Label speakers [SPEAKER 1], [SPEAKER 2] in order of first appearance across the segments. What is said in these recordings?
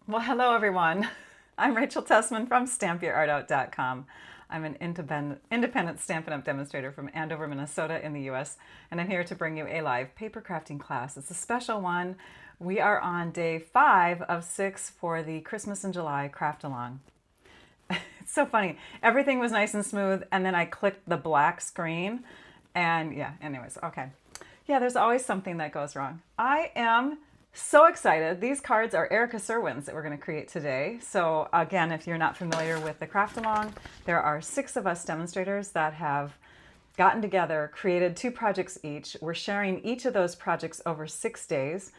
[SPEAKER 1] Well, hello everyone. I'm Rachel Tessman from StampYourArtOut.com. I'm an independent Stampin' Up! Demonstrator from Andover, Minnesota in the US, and I'm here to bring you a live paper crafting class. It's a special one. We are on day 5 of 6 for the Christmas in July craft along. It's so funny. Everything was nice and smooth, and then I clicked the black screen, and yeah, anyways, okay. Yeah, there's always something that goes wrong. I am so excited. These cards are Erica Serwin's that we're going to create today. So again, if you're not familiar with the craft along, there are 6 of us demonstrators that have gotten together, created 2 projects each. We're sharing each of those projects over 6 days.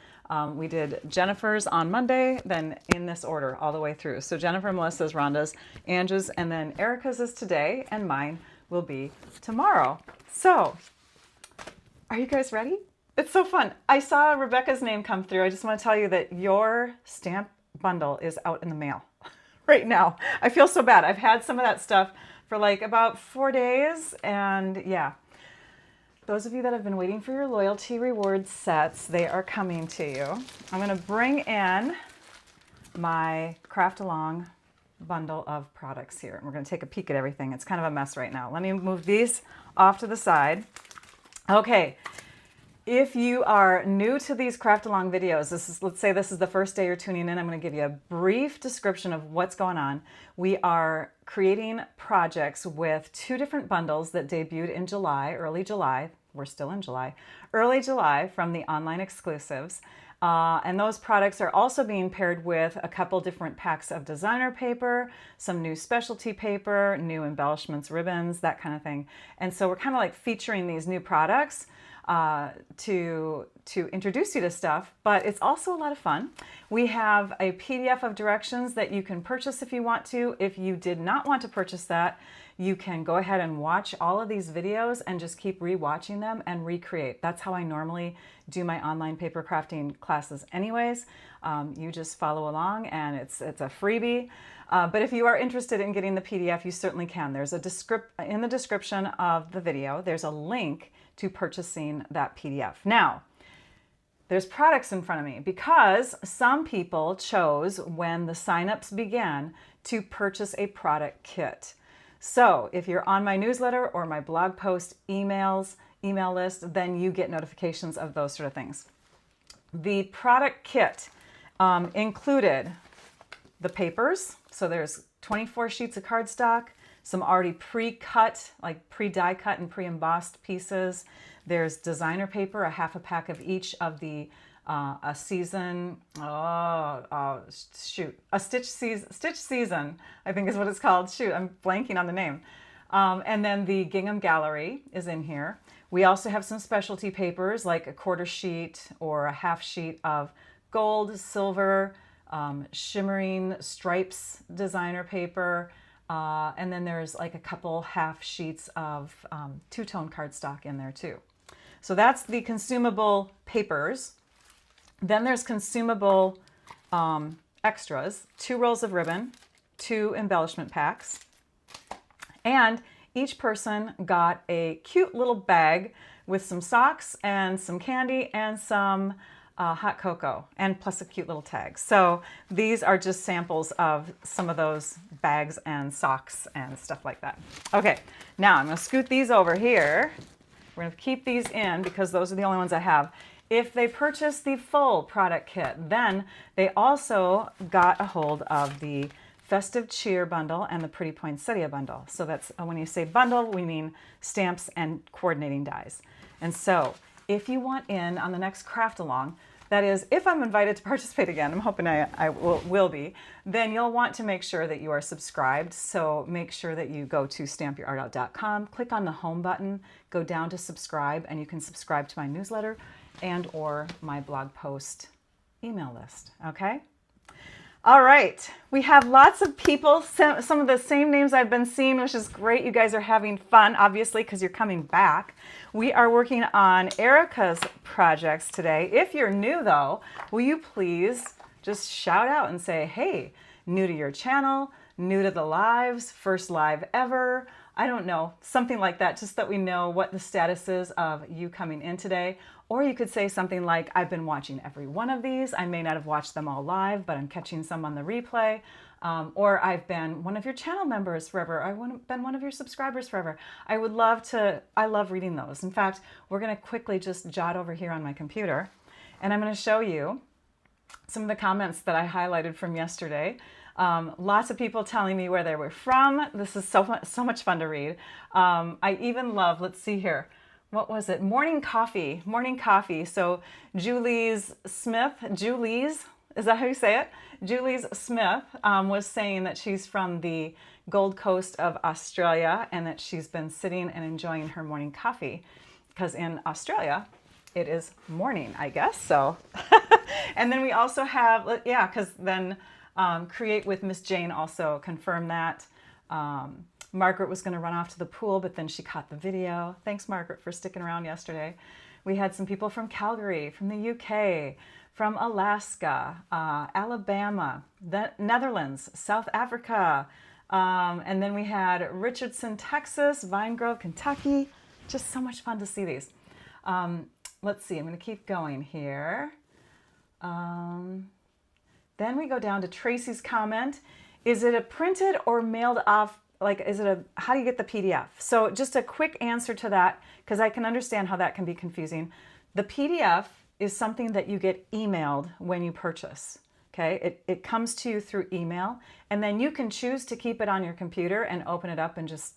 [SPEAKER 1] We did Jennifer's on Monday, then in this order all the way through. So Jennifer, Melissa's, Rhonda's, Angie's, and then Erica's is today, and mine will be tomorrow. So are you guys ready? It's so fun. I saw Rebecca's name come through. I just want to tell you that your stamp bundle is out in the mail right now. I feel so bad. I've had some of that stuff for like about 4 days, and yeah. Those of you that have been waiting for your loyalty reward sets, they are coming to you. I'm going to bring in my craft along bundle of products here. We're going to take a peek at everything. It's kind of a mess right now. Let me move these off to the side. Okay. If you are new to these craft along videos, let's say this is the first day you're tuning in, I'm going to give you a brief description of what's going on. We are creating projects with 2 different bundles that debuted in July, early July. We're still in July. Early July from the online exclusives. And those products are also being paired with a couple different packs of designer paper, some new specialty paper, new embellishments, ribbons, that kind of thing. And so we're kind of like featuring these new products to introduce you to stuff, but it's also a lot of fun. We have a PDF of directions that you can purchase if you want to. If you did not want to purchase that, you can go ahead and watch all of these videos and just keep re-watching them and recreate. That's how I normally do my online paper crafting classes anyways. You just follow along, and it's a freebie. But if you are interested in getting the PDF, you certainly can. There's in the description of the video, there's a link to purchasing that PDF. Now, there's products in front of me because some people chose when the signups began to purchase a product kit. So if you're on my newsletter or my blog post email list, then you get notifications of those sort of things. The product kit included the papers. So there's 24 sheets of cardstock, some already pre-cut, like pre-die cut and pre-embossed pieces. There's designer paper, a half a pack of each of the a stitch season, I think is what it's called. Shoot, I'm blanking on the name. And then the gingham gallery is in here. We also have some specialty papers like a quarter sheet or a half sheet of gold, silver, shimmering stripes designer paper. And then there's like a couple half sheets of two-tone cardstock in there too. So that's the consumable papers. Then there's consumable extras, 2 rolls of ribbon, 2 embellishment packs, and each person got a cute little bag with some socks and some candy and some hot cocoa, and plus a cute little tag. So these are just samples of some of those bags and socks and stuff like that. Okay, now I'm going to scoot these over here. We're going to keep these in because those are the only ones I have. If they purchase the full product kit, then they also got a hold of the Festive Cheer bundle and the Pretty Poinsettia bundle. So that's when you say bundle, we mean stamps and coordinating dies. And so if you want in on the next craft along, that is, if I'm invited to participate again, I'm hoping I will be, then you'll want to make sure that you are subscribed. So make sure that you go to StampYourArtOut.com, click on the home button, go down to subscribe, and you can subscribe to my newsletter and or my blog post email list, okay? All right, we have lots of people, some of the same names I've been seeing, which is great. You guys are having fun, obviously, because you're coming back. We are working on Erica's projects today. If you're new, though, will you please just shout out and say, hey, new to your channel, new to the lives, first live ever, I don't know, something like that, just that we know what the status is of you coming in today. Or you could say something like, I've been watching every one of these. I may not have watched them all live, but I'm catching some on the replay. Or I've been one of your channel members forever. I've been one of your subscribers forever. I love reading those. In fact, we're going to quickly just jot over here on my computer, and I'm going to show you some of the comments that I highlighted from yesterday. Lots of people telling me where they were from. This is so much fun to read. I even love, let's see here. What was it? Morning coffee. So Julie's Smith, is that how you say it? Julie's Smith was saying that she's from the Gold Coast of Australia and that she's been sitting and enjoying her morning coffee because in Australia it is morning, I guess. So, and then we also have, yeah, because then Create with Miss Jane also confirmed that. Margaret was going to run off to the pool, but then she caught the video. Thanks, Margaret, for sticking around yesterday. We had some people from Calgary, from the UK, from Alaska, Alabama, the Netherlands, South Africa, and then we had Richardson, Texas, Vine Grove, Kentucky. Just so much fun to see these. Let's see, I'm going to keep going here. Then we go down to Tracy's comment. Is it a printed or mailed off? Like, how do you get the PDF? So just a quick answer to that, because I can understand how that can be confusing. The PDF is something that you get emailed when you purchase. Okay, it comes to you through email, and then you can choose to keep it on your computer and open it up and just,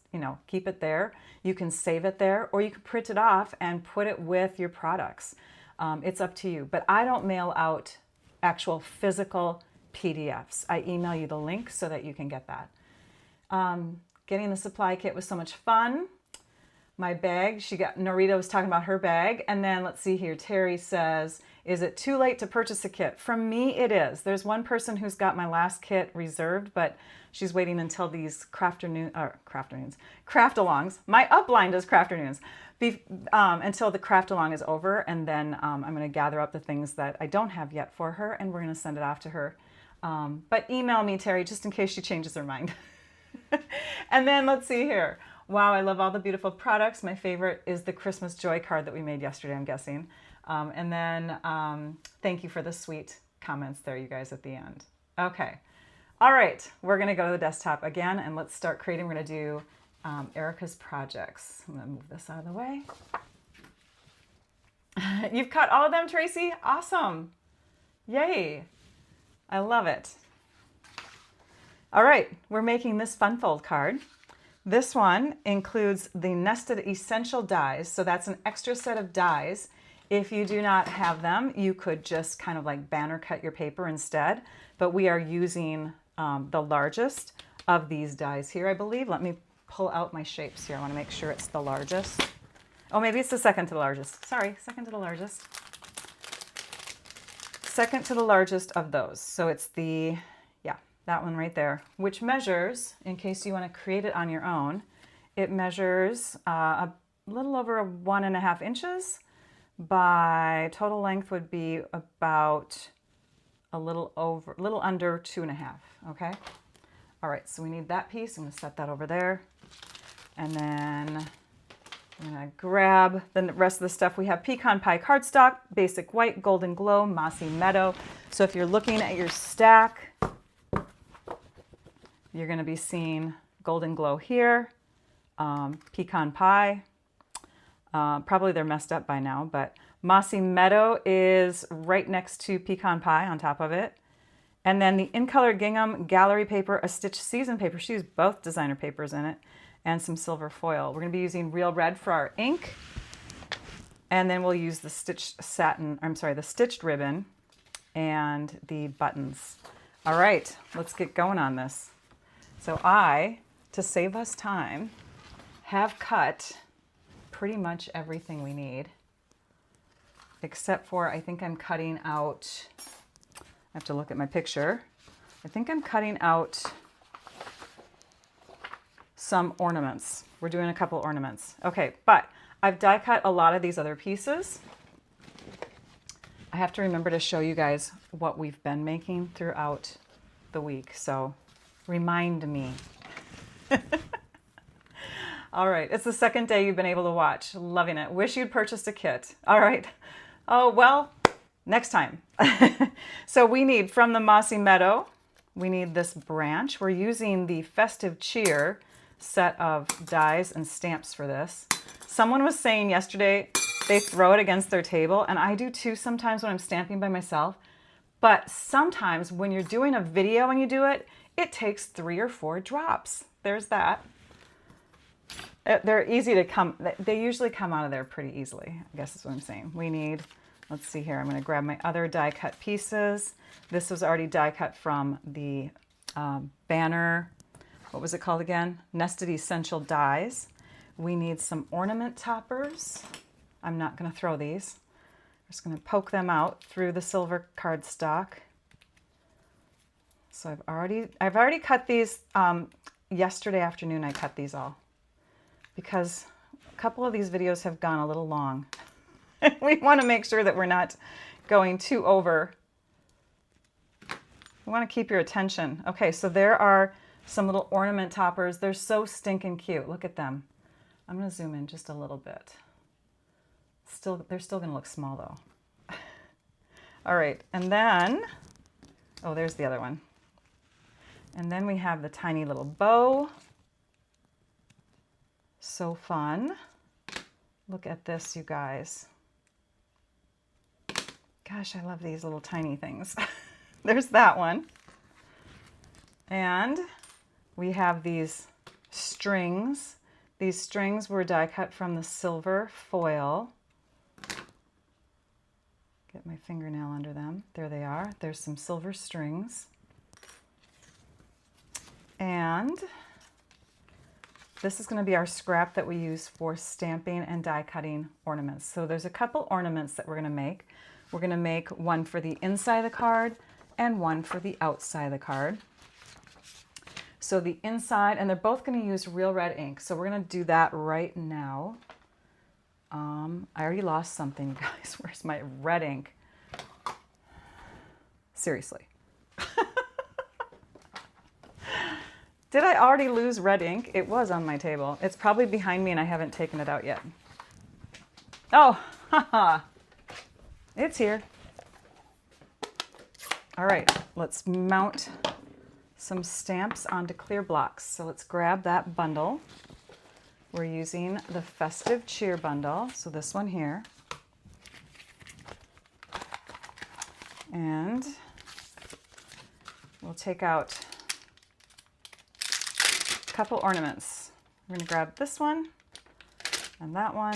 [SPEAKER 1] keep it there. You can save it there, or you can print it off and put it with your products. It's up to you, but I don't mail out actual physical PDFs. I email you the link so that you can get that. Getting the supply kit was so much fun. My bag, Norita was talking about her bag. And then let's see here, Terry says, is it too late to purchase a kit? From me, it is. There's one person who's got my last kit reserved, but she's waiting until these craft-alongs. My upline does craft-afternoons. Until the craft-along is over, and then I'm going to gather up the things that I don't have yet for her, and we're going to send it off to her. But email me, Terry, just in case she changes her mind. And then let's see here. Wow, I love all the beautiful products. My favorite is the Christmas Joy card that we made yesterday, I'm guessing. And then thank you for the sweet comments there, you guys, at the end. Okay. All right. We're going to go to the desktop again, and let's start creating. We're going to do Erica's projects. I'm going to move this out of the way. You've cut all of them, Tracy? Awesome. Yay. I love it. All right, we're making this fun fold card. This one includes the nested essential dies. So that's an extra set of dies. If you do not have them, you could just kind of like banner cut your paper instead. But we are using the largest of these dies here, I believe. Let me pull out my shapes here. I want to make sure it's the largest. Oh, maybe it's the second to the largest. Sorry, second to the largest. Second to the largest of those. So it's that one right there, which measures, in case you want to create it on your own, it measures a little over 1.5 inches by total length would be about a little under 2.5. Okay. All right. So we need that piece. I'm going to set that over there. And then I'm going to grab the rest of the stuff. We have pecan pie cardstock, basic white, golden glow, mossy meadow. So if you're looking at your stack, you're going to be seeing golden glow here, pecan pie. Probably they're messed up by now, but mossy meadow is right next to pecan pie on top of it. And then the in color gingham, gallery paper, a stitch season paper. She used both designer papers in it, and some silver foil. We're going to be using real red for our ink. And then we'll use the stitched ribbon and the buttons. All right, let's get going on this. So I, to save us time, have cut pretty much everything we need, except for I think I'm cutting out, I have to look at my picture. I think I'm cutting out some ornaments. We're doing a couple ornaments. Okay, but I've die cut a lot of these other pieces. I have to remember to show you guys what we've been making throughout the week, so remind me. All right, it's the second day you've been able to watch. Loving it. Wish you'd purchased a kit. All right, Oh, well, next time. So we need, from the Mossy Meadow, we need this branch. We're using the Festive Cheer set of dies and stamps for this. Someone was saying yesterday they throw it against their table, and I do too sometimes when I'm stamping by myself. But sometimes when you're doing a video and you do it, it takes 3 or 4 drops. There's that. They're easy to come, they usually come out of there pretty easily, I guess is what I'm saying. We need, let's see here, I'm going to grab my other die cut pieces. This was already die cut from the banner, what was it called again? Nested Essential Dies. We need some ornament toppers. I'm not going to throw these. I'm just going to poke them out through the silver cardstock. So I've already cut these. Yesterday afternoon I cut these all because a couple of these videos have gone a little long. We want to make sure that we're not going too over. We want to keep your attention. Okay, so there are some little ornament toppers. They're so stinking cute. Look at them. I'm going to zoom in just a little bit. They're still going to look small though. All right, and then, oh, there's the other one. And then we have the tiny little bow. So fun. Look at this, you guys. Gosh, I love these little tiny things. There's that one. And we have these strings. These strings were die cut from the silver foil. Get my fingernail under them. There they are. There's some silver strings. And this is going to be our scrap that we use for stamping and die cutting ornaments. So there's a couple ornaments that we're going to make. We're going to make one for the inside of the card and one for the outside of the card. So the inside, and they're both going to use real red ink. So we're going to do that right now. I already lost something, guys. Where's my red ink? Seriously. Did I already lose red ink? It was on my table. It's probably behind me and I haven't taken it out yet. Oh, haha. It's here. All right, let's mount some stamps onto clear blocks. So let's grab that bundle. We're using the Festive Cheer bundle, so this one here. And we'll take out a couple ornaments. We're going to grab this one and that one.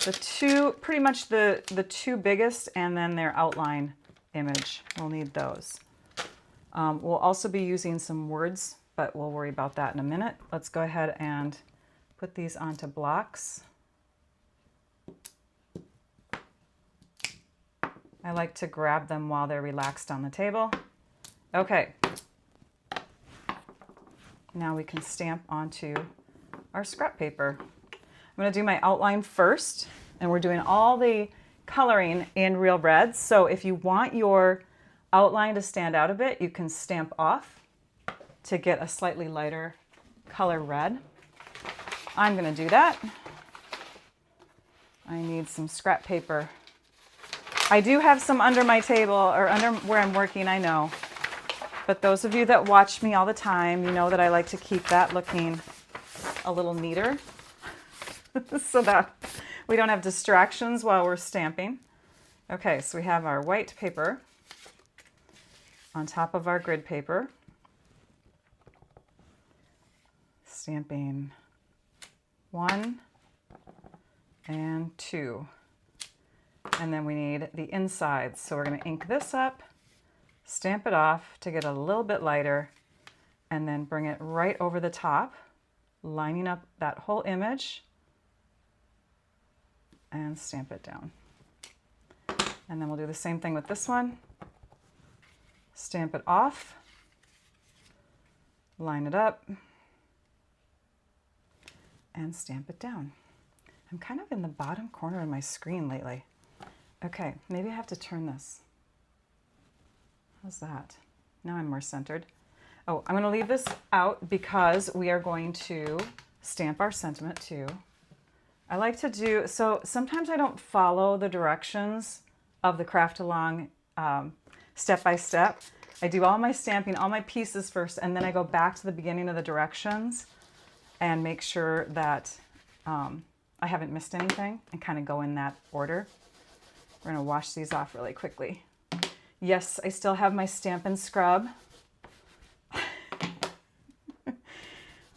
[SPEAKER 1] The two, pretty much the two biggest, and then their outline image. We'll need those. We'll also be using some words, but we'll worry about that in a minute. Let's go ahead and put these onto blocks. I like to grab them while they're relaxed on the table. Okay. Now we can stamp onto our scrap paper. I'm going to do my outline first, and we're doing all the coloring in real red. So if you want your outline to stand out a bit, you can stamp off to get a slightly lighter color red. I'm going to do that. I need some scrap paper. I do have some under my table or under where I'm working, I know. But those of you that watch me all the time, you know that I like to keep that looking a little neater so that we don't have distractions while we're stamping. Okay, so we have our white paper on top of our grid paper. Stamping 1 and 2. And then we need the insides. So we're going to ink this up, stamp it off to get a little bit lighter, and then bring it right over the top, lining up that whole image, and stamp it down. And then we'll do the same thing with this one. Stamp it off, line it up, and stamp it down. I'm kind of in the bottom corner of my screen lately. Okay, maybe I have to turn this. How's that? Now I'm more centered. Oh, I'm going to leave this out because we are going to stamp our sentiment too. I like to do, so sometimes I don't follow the directions of the craft along step by step. I do all my stamping, all my pieces first, and then I go back to the beginning of the directions and make sure that I haven't missed anything and kind of go in that order. We're going to wash these off really quickly. Yes, I still have my Stampin' Scrub.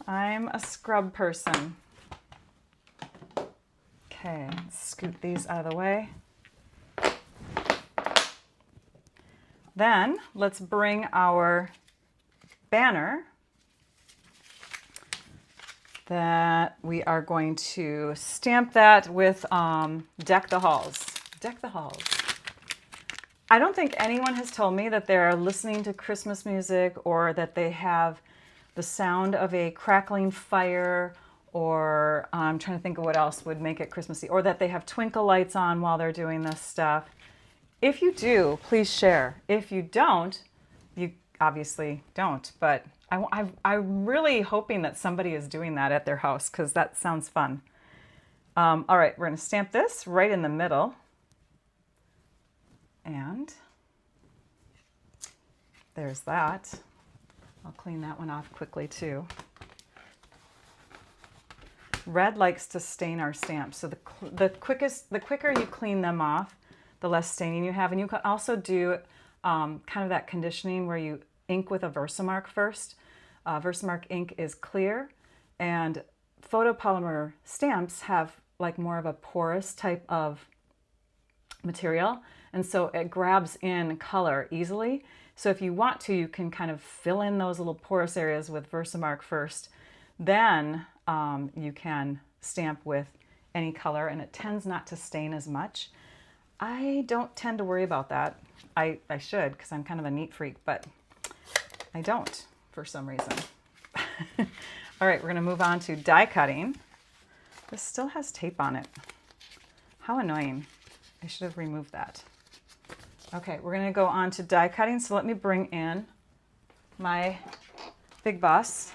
[SPEAKER 1] I'm a scrub person. Okay, let's scoot these out of the way. Then let's bring our banner that we are going to stamp that with Deck the Halls. Deck the Halls. I don't think anyone has told me that they're listening to Christmas music or that they have the sound of a crackling fire, or I'm trying to think of what else would make it Christmassy, or that they have twinkle lights on while they're doing this stuff. If you do, please share. If you don't, you obviously don't, but I'm really hoping that somebody is doing that at their house because that sounds fun. All right, we're going to stamp this right in the middle. And there's that. I'll clean that one off quickly too. Red likes to stain our stamps, so the quicker you clean them off, the less staining you have. And you can also do kind of that conditioning where you ink with a Versamark first. Versamark ink is clear, and photopolymer stamps have like more of a porous type of material, and so it grabs in color easily. So if you want to, you can kind of fill in those little porous areas with Versamark first. Then you can stamp with any color, and it tends not to stain as much. I don't tend to worry about that. I should, because I'm kind of a neat freak, but I don't for some reason. All right, we're going to move on to die cutting. This still has tape on it. How annoying. I should have removed that. Okay, we're going to go on to die cutting. So let me bring in my Big Boss,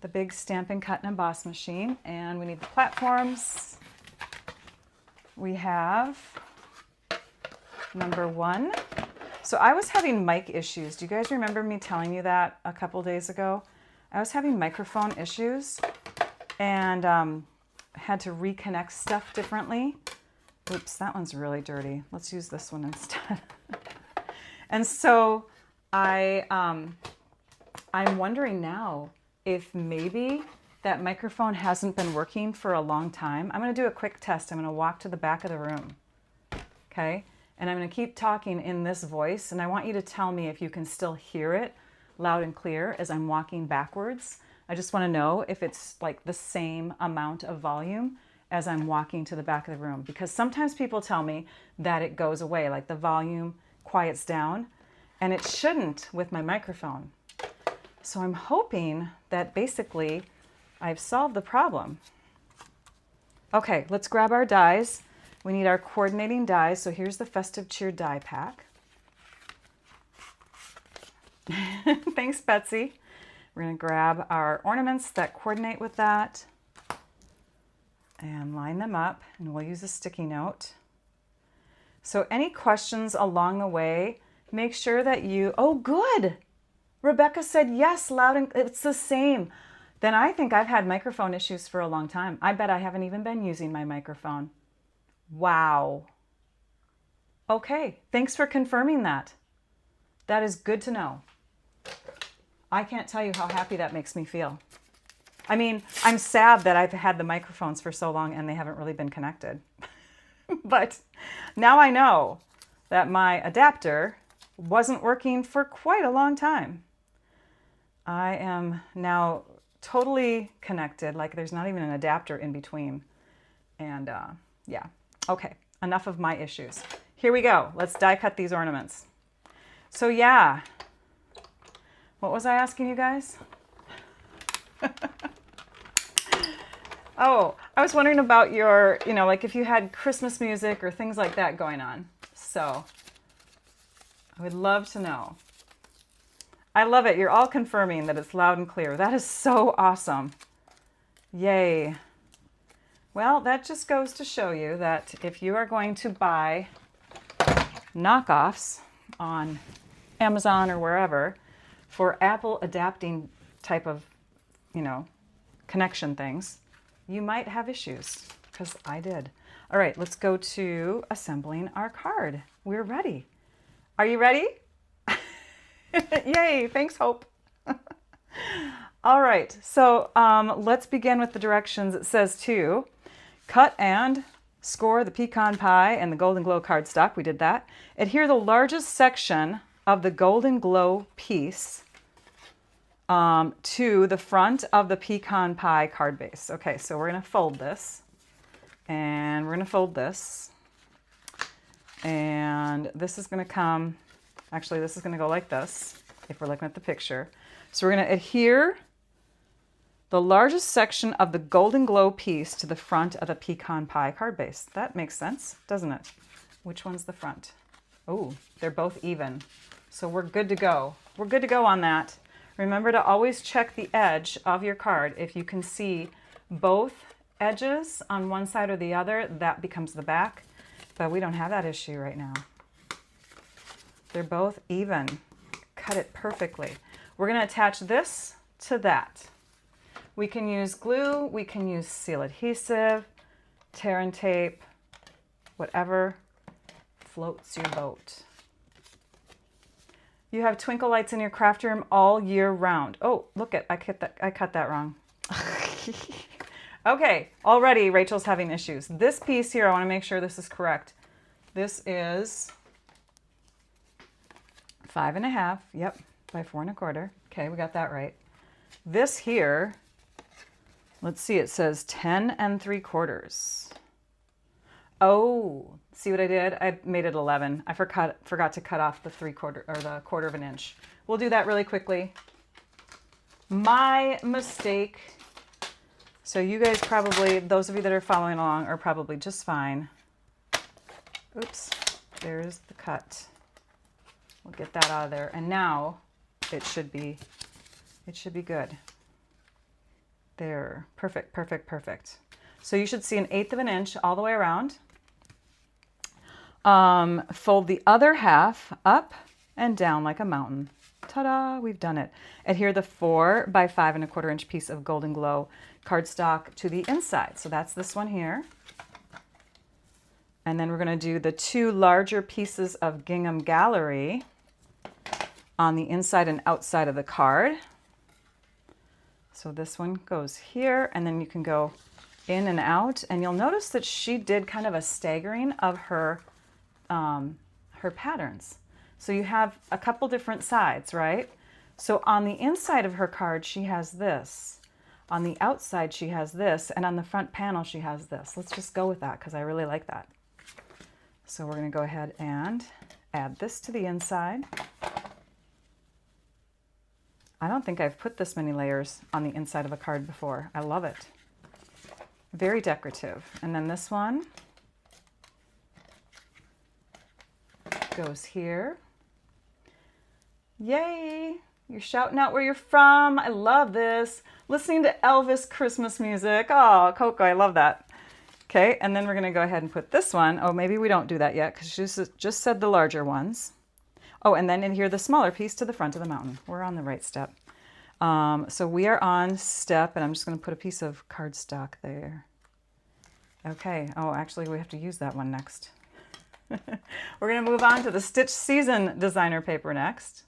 [SPEAKER 1] the big Stampin' Cut and Emboss machine. And we need the platforms. We have number 1. So I was having mic issues. Do you guys remember me telling you that a couple days ago? I was having microphone issues and had to reconnect stuff differently. Oops, that one's really dirty. Let's use this one instead. And so I'm wondering now if maybe that microphone hasn't been working for a long time. I'm going to do a quick test. I'm going to walk to the back of the room. Okay? And I'm going to keep talking in this voice, and I want you to tell me if you can still hear it loud and clear as I'm walking backwards. I just want to know if it's like the same amount of volume as I'm walking to the back of the room, because sometimes people tell me that it goes away, like the volume quiets down, and it shouldn't with my microphone. So I'm hoping that basically I've solved the problem. Okay, let's grab our dies. We need our coordinating dies. So here's the Festive Cheer die pack. Thanks, Betsy. We're going to grab our ornaments that coordinate with that and line them up, and we'll use a sticky note. So any questions along the way, make sure that you, oh good, Rebecca said yes, loud and it's the same. Then I think I've had microphone issues for a long time. I bet I haven't even been using my microphone. Wow. Okay, thanks for confirming that. That is good to know. I can't tell you how happy that makes me feel. I mean, I'm sad that I've had the microphones for so long and they haven't really been connected. But now I know that my adapter wasn't working for quite a long time. I am now totally connected, like there's not even an adapter in between. And yeah, okay, enough of my issues. Here we go. Let's die cut these ornaments. So yeah, what was I asking you guys? Oh, I was wondering about your, like if you had Christmas music or things like that going on. So I would love to know. I love it. You're all confirming that it's loud and clear. That is so awesome. Yay. Well, that just goes to show you that if you are going to buy knockoffs on Amazon or wherever for Apple adapting type of, connection things, you might have issues, because I did. All right, let's go to assembling our card. We're ready. Are you ready? Yay, thanks, Hope. All right, so let's begin with the directions. It says to cut and score the pecan pie and the Golden Glow cardstock. We did that. Adhere the largest section of the Golden Glow piece to the front of the pecan pie card base. Okay, so we're going to fold this, and we're going to fold this, and this is going to come, actually this is going to go like this if we're looking at the picture. So we're going to adhere the largest section of the Golden Glow piece to the front of the pecan pie card base. That makes sense, doesn't it? Which one's the front? Oh, they're both even. So we're good to go. We're good to go on that. Remember to always check the edge of your card. If you can see both edges on one side or the other, that becomes the back. But we don't have that issue right now. They're both even. Cut it perfectly. We're going to attach this to that. We can use glue, we can use seal adhesive, tear and tape, whatever floats your boat. You have twinkle lights in your craft room all year round. Oh, look I cut that wrong. Okay, already Rachel's having issues. This piece here, I want to make sure this is correct. This is 5.5, yep, by 4 1/4. Okay, we got that right. This here, let's see, it says 10 3/4. Oh, see what I did? I made it 11. I forgot to cut off the 3/4 or the 1/4 of an inch. We'll do that really quickly. My mistake. So you guys probably, those of you that are following along, are probably just fine. Oops, there's the cut. We'll get that out of there. And now it should be good. There, perfect, perfect, perfect. So you should see 1/8 of an inch all the way around. Fold the other half up and down like a mountain. Ta-da, we've done it. Adhere the 4 by 5 1/4 inch piece of Golden Glow cardstock to the inside. So that's this one here. And then we're going to do the 2 larger pieces of Gingham Gallery on the inside and outside of the card. So this one goes here, and then you can go in and out. And you'll notice that she did kind of a staggering of her patterns. So you have a couple different sides, right? So on the inside of her card, she has this. On the outside, she has this. And on the front panel, she has this. Let's just go with that because I really like that. So we're going to go ahead and add this to the inside. I don't think I've put this many layers on the inside of a card before. I love it. Very decorative. And then this one goes here. Yay! You're shouting out where you're from. I love this. Listening to Elvis Christmas music. Oh, Coco, I love that. Okay, and then we're going to go ahead and put this one. Oh, maybe we don't do that yet because she just said the larger ones. Oh, and then adhere the smaller piece to the front of the mountain. We're on the right step. So we are on step, and I'm just going to put a piece of cardstock there. Okay. Oh, actually, we have to use that one next. We're going to move on to the Stitch Season designer paper next.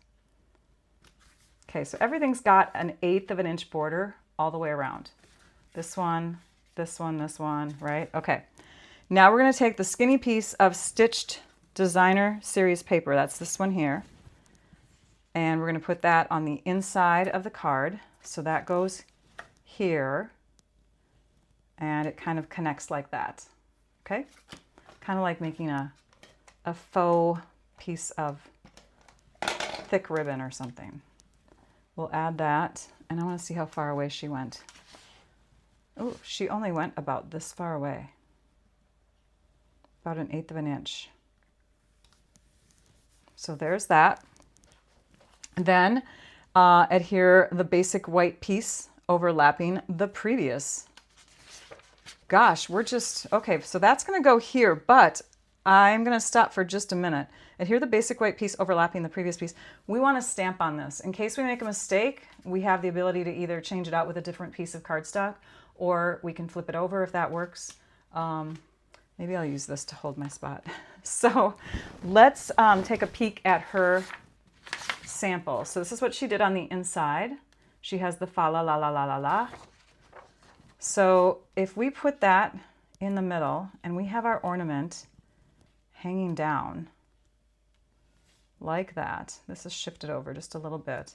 [SPEAKER 1] Okay, so everything's got 1/8 of an inch border all the way around. This one, this one, this one, right? Okay. Now we're going to take the skinny piece of stitched designer series paper. That's this one here. And we're going to put that on the inside of the card. So that goes here. And it kind of connects like that. Okay? Kind of like making a faux piece of thick ribbon or something. We'll add that. And I want to see how far away she went. Oh, she only went about this far away. About 1/8 of an inch. So there's that. Then adhere the basic white piece overlapping the previous gosh, we're just, okay, so that's going to go here, but I'm going to stop for just a minute. Adhere the basic white piece overlapping the previous piece. We want to stamp on this. In case we make a mistake, we have the ability to either change it out with a different piece of cardstock, or we can flip it over if that works. Maybe I'll use this to hold my spot. So let's take a peek at her sample. So this is what she did on the inside. She has the fa la la la la la la. So if we put that in the middle and we have our ornament hanging down like that, this is shifted over just a little bit,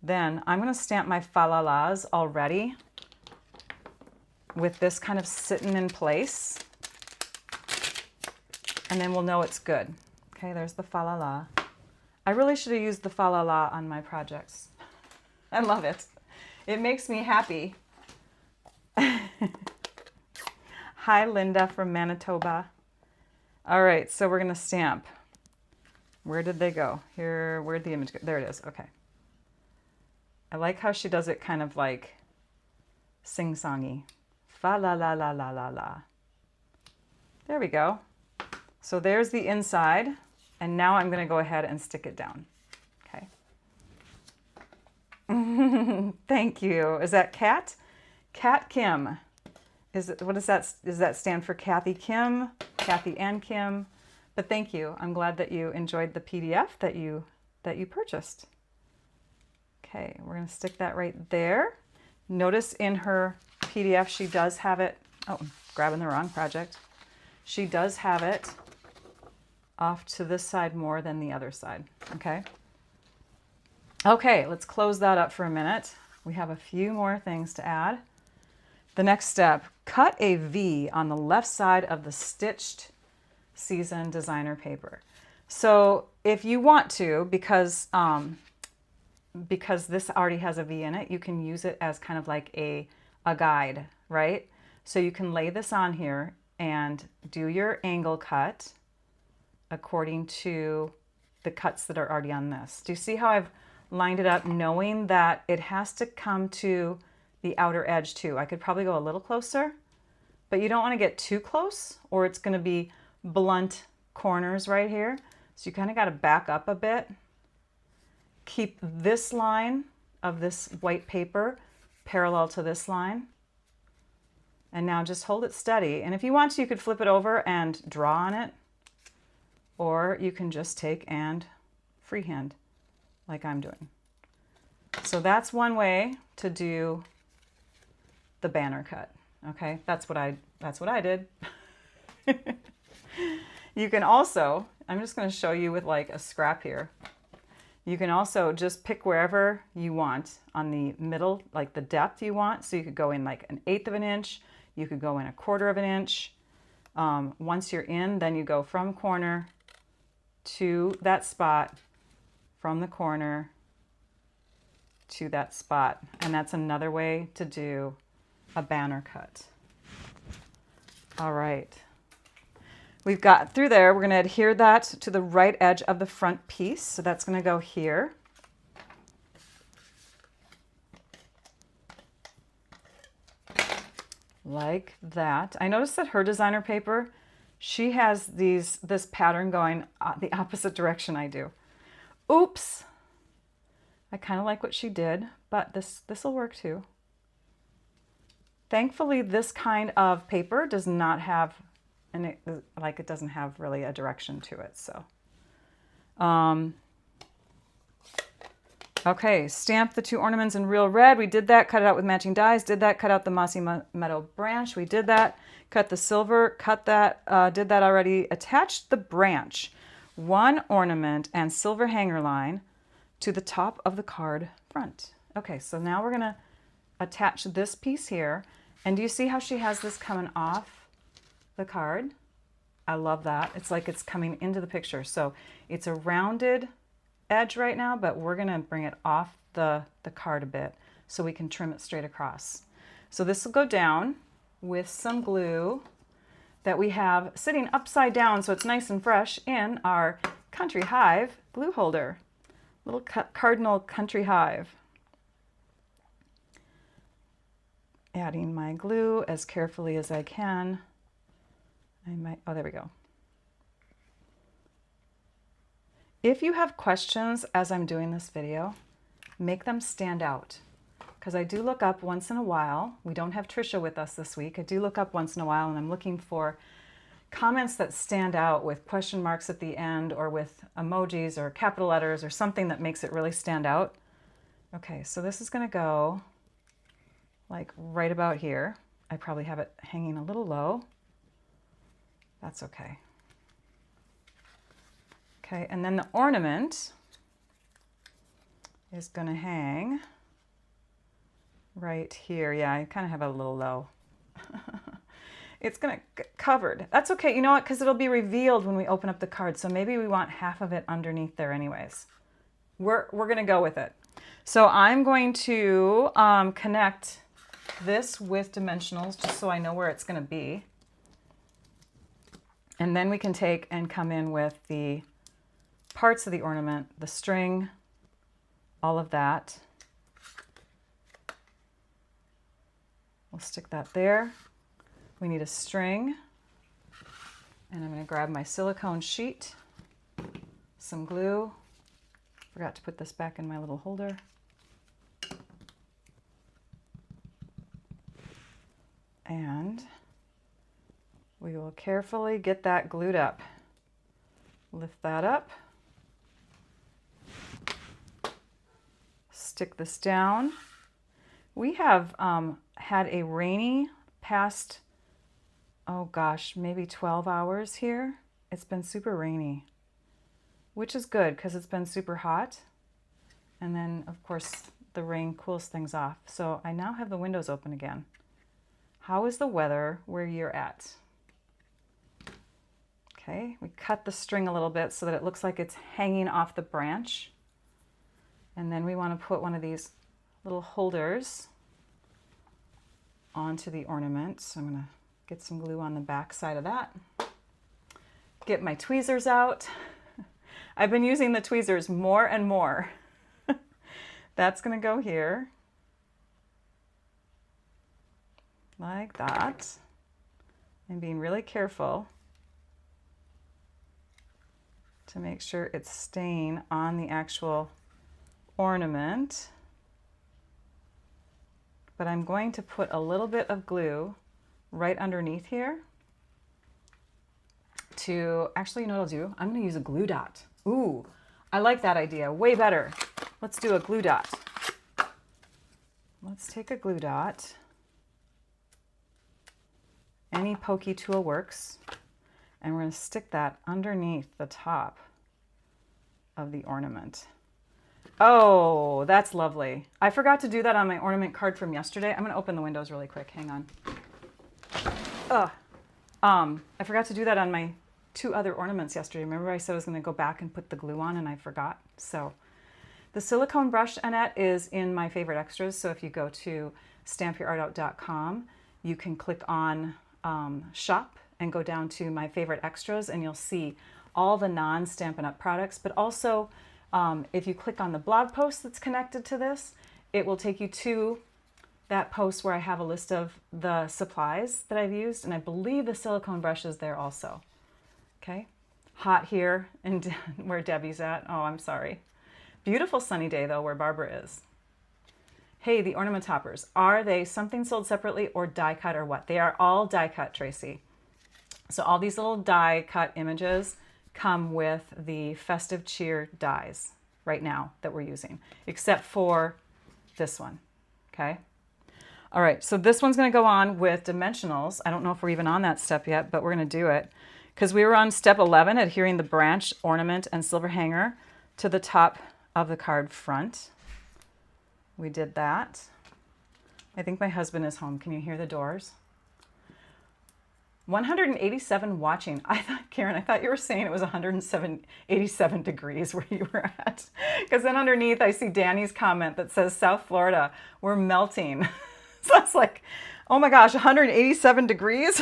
[SPEAKER 1] then I'm going to stamp my fa la las already with this kind of sitting in place, and then we'll know it's good. Okay, there's the fa la la. I really should have used the fa la la on my projects. I love it. It makes me happy. Hi, Linda from Manitoba. All right, so we're going to stamp. Where did they go? Here, where'd the image go? There it is. Okay. I like how she does it kind of like sing-songy. Fa la la la la la la. There we go. So there's the inside, and now I'm going to go ahead and stick it down. Okay. Thank you. Is that Kat? Kat Kim. What is that? Does that stand for Kathy Kim? Kathy and Kim? But thank you. I'm glad that you enjoyed the PDF that you purchased. Okay, we're going to stick that right there. Notice in her PDF she does have it. Oh, I'm grabbing the wrong project. She does have it off to this side more than the other side. Okay. Okay, let's close that up for a minute. We have a few more things to add. The next step, cut a V on the left side of the stitched season designer paper. So if you want to, because this already has a V in it, you can use it as kind of like a guide, right? So you can lay this on here and do your angle cut according to the cuts that are already on this. Do you see how I've lined it up, knowing that it has to come to the outer edge too? I could probably go a little closer, but you don't want to get too close or it's going to be blunt corners right here. So you kind of got to back up a bit. Keep this line of this white paper parallel to this line. And now just hold it steady. And if you want to, you could flip it over and draw on it. Or you can just take and freehand like I'm doing. So that's one way to do the banner cut. Okay, that's what I did. You can also, I'm just going to show you with like a scrap here. You can also just pick wherever you want on the middle, like the depth you want. So you could go in like 1/8 of an inch. You could go in 1/4 of an inch. Once you're in, then you go from corner to that spot, from the corner to that spot. And that's another way to do a banner cut. All right. We've got through there. We're going to adhere that to the right edge of the front piece. So that's going to go here. Like that. I noticed that her designer paper, she has this pattern going the opposite direction I do. Oops. I kind of like what she did, but this will work too. Thankfully, this kind of paper does not have, it doesn't have really a direction to it. So, okay, stamp the 2 ornaments in real red. We did that, cut it out with matching dies, did that, cut out the mossy meadow branch. We did that, cut the silver, cut that, did that already. Attached the branch, 1 ornament and silver hanger line to the top of the card front. Okay, so now we're gonna attach this piece here. And do you see how she has this coming off the card? I love that. It's like it's coming into the picture. So it's a rounded edge right now, but we're gonna bring it off the card a bit so we can trim it straight across. So this will go down with some glue that we have sitting upside down so it's nice and fresh in our Country Hive glue holder. Little Cardinal Country Hive. adding my glue as carefully as I can. Oh, there we go. If you have questions as I'm doing this video, make them stand out. Because I do look up once in a while. We don't have Trisha with us this week. I do look up once in a while and I'm looking for comments that stand out with question marks at the end or with emojis or capital letters or something that makes it really stand out. Okay, so this is going to go like right about here. I probably have it hanging a little low. That's okay. Okay, and then the ornament is going to hang right here. Yeah, I kind of have it a little low. It's going to get covered. That's okay. You know what? Because it'll be revealed when we open up the card. So maybe we want half of it underneath there anyways. We're going to go with it. So I'm going to connect this with dimensionals just so I know where it's going to be. And then we can take and come in with the parts of the ornament, the string, all of that. We'll stick that there. We need a string, and I'm going to grab my silicone sheet, some glue. Forgot to put this back in my little holder. And we will carefully get that glued up. Lift that up. Stick this down. We have had a rainy past, oh gosh, maybe 12 hours here. It's been super rainy, which is good because it's been super hot. And then, of course, the rain cools things off. So I now have the windows open again. How is the weather where you're at? Okay, we cut the string a little bit so that it looks like it's hanging off the branch. And then we want to put one of these little holders onto the ornament. So I'm going to get some glue on the back side of that. Get my tweezers out. I've been using the tweezers more and more. That's going to go here. Like that. And being really careful to make sure it's staying on the actual ornament. But I'm going to put a little bit of glue right underneath here to, actually, you know what I'll do? I'm going to use a glue dot. Ooh, I like that idea. Way better. Let's do a glue dot. Let's take a glue dot. Any pokey tool works. And we're going to stick that underneath the top of the ornament. Oh, that's lovely. I forgot to do that on my ornament card from yesterday. I'm going to open the windows really quick. Hang on. I forgot to do that on my 2 other ornaments yesterday. Remember I said I was going to go back and put the glue on and I forgot. So the silicone brush, Annette, is in my favorite extras. So if you go to stampyourartout.com, you can click on shop and go down to my favorite extras and you'll see all the non-Stampin' Up! Products. But also, if you click on the blog post that's connected to this, it will take you to that post where I have a list of the supplies that I've used, and I believe the silicone brush is there also. Okay, hot here and where Debbie's at. Oh, I'm sorry. Beautiful sunny day though where Barbara is. Hey, the ornament toppers, are they something sold separately or die cut or what? They are all die cut, Tracy. So all these little die cut images come with the Festive Cheer dies right now that we're using, except for this one, okay? All right, so this one's gonna go on with dimensionals. I don't know if we're even on that step yet, but we're gonna do it because we were on step 11, adhering the branch, ornament, and silver hanger to the top of the card front. We did that. I think my husband is home. Can you hear the doors? 187 watching. I thought, Karen, I thought you were saying it was 187 degrees where you were at. Because then underneath I see Danny's comment that says, South Florida, we're melting. So it's like, oh my gosh, 187 degrees?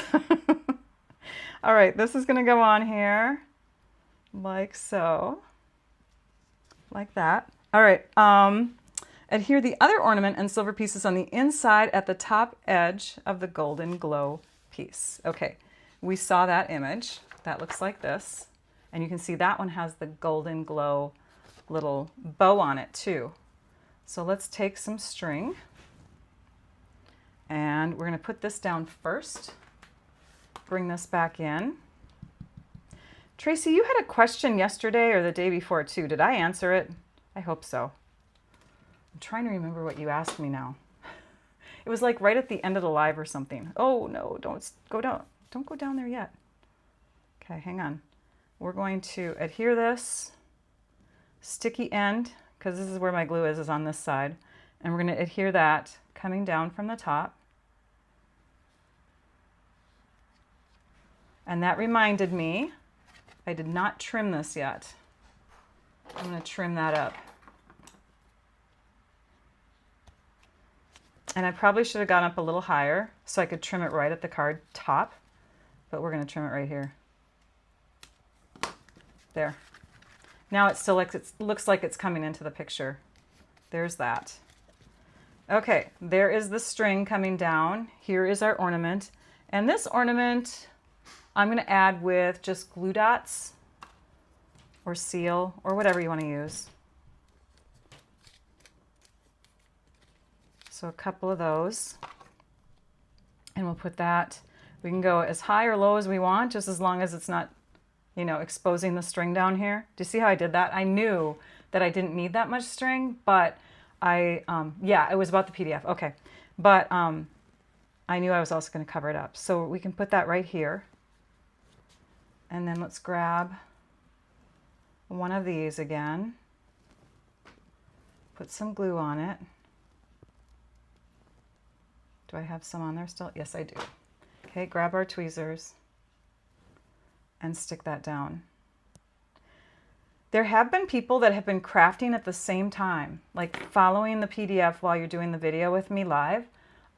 [SPEAKER 1] All right, this is going to go on here like so. Like that. All right. And adhere the other ornament and silver pieces on the inside at the top edge of the golden glow piece. Okay, we saw that image. That looks like this. And you can see that one has the golden glow little bow on it too. So let's take some string and we're going to put this down first. Bring this back in. Tracy, you had a question yesterday or the day before too. Did I answer it? I hope so. I'm trying to remember what you asked me now. It was like right at the end of the live or something. Oh no, don't go down. Don't go down there yet. Okay, hang on. We're going to adhere this sticky end, because this is where my glue is on this side. And we're going to adhere that coming down from the top. And that reminded me, I did not trim this yet. I'm going to trim that up. And I probably should have gone up a little higher so I could trim it right at the card top, but we're going to trim it right here. There. Now it still looks like it's coming into the picture. There's that. Okay, there is the string coming down. Here is our ornament. And this ornament I'm going to add with just glue dots or seal or whatever you want to use. So a couple of those. And we'll put that, we can go as high or low as we want, just as long as it's not, you know, exposing the string down here. Do you see how I did that? I knew that I didn't need that much string, but yeah, it was about the PDF. Okay. But I knew I was also going to cover it up. So we can put that right here. And then let's grab one of these again. Put some glue on it. Do I have some on there still? Yes, I do. Okay, grab our tweezers and stick that down. There have been people that have been crafting at the same time, like following the PDF while you're doing the video with me live.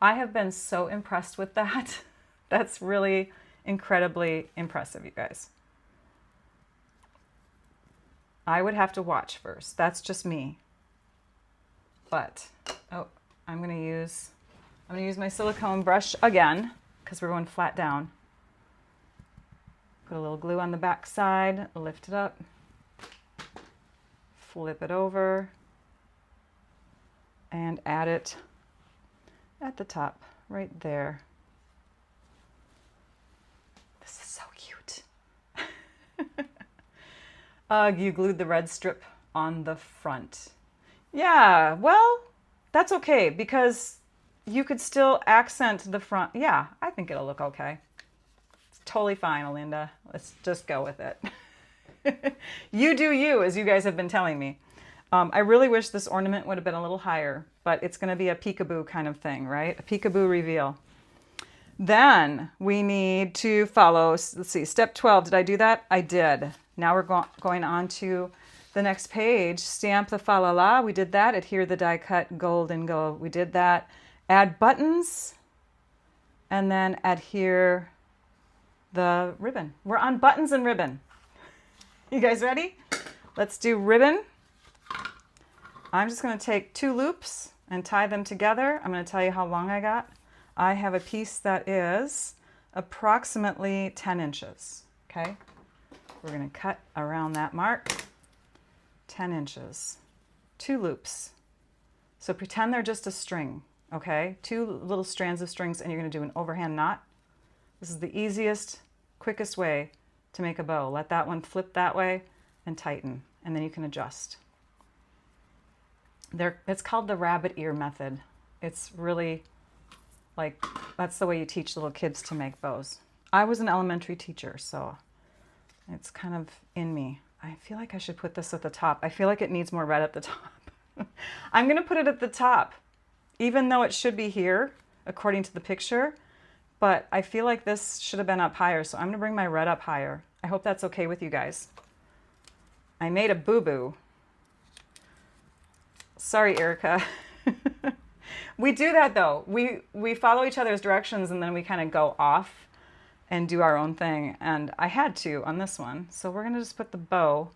[SPEAKER 1] I have been so impressed with that. That's really incredibly impressive, you guys. I would have to watch first. That's just me. But, oh, I'm going to use my silicone brush again because we're going flat down. Put a little glue on the back side, lift it up, flip it over, and add it at the top right there. This is so cute. You glued the red strip on the front. Yeah, well, that's okay because you could still accent the front. Yeah, I think it'll look okay. It's totally fine, Alinda. Let's just go with it. You do you, as you guys have been telling me. I really wish this ornament would have been a little higher, but it's going to be a peekaboo kind of thing, right? A peekaboo reveal. Then we need to follow, let's see, step 12. Did I do that? I did. Now we're going on to the next page. Stamp the fa la la. We did that. Adhere the die cut gold and gold. We did that. Add buttons and then adhere the ribbon. We're on buttons and ribbon. You guys ready? Let's do ribbon. I'm just going to take 2 loops and tie them together. I'm going to tell you how long I got. I have a piece that is approximately 10 inches. Okay. We're going to cut around that mark. 10 inches. 2 loops. So pretend they're just a string. Okay, 2 little strands of strings, and you're going to do an overhand knot. This is the easiest, quickest way to make a bow. Let that one flip that way and tighten, and then you can adjust. It's called the rabbit ear method. It's really like, that's the way you teach little kids to make bows. I was an elementary teacher, so it's kind of in me. I feel like I should put this at the top. I feel like it needs more red at the top. I'm going to put it at the top. Even though it should be here, according to the picture, but I feel like this should have been up higher, so I'm going to bring my red up higher. I hope that's okay with you guys. I made a boo-boo. Sorry, Erica. We do that, though. We follow each other's directions, and then we kind of go off and do our own thing, and I had to on this one. So we're going to just put the bow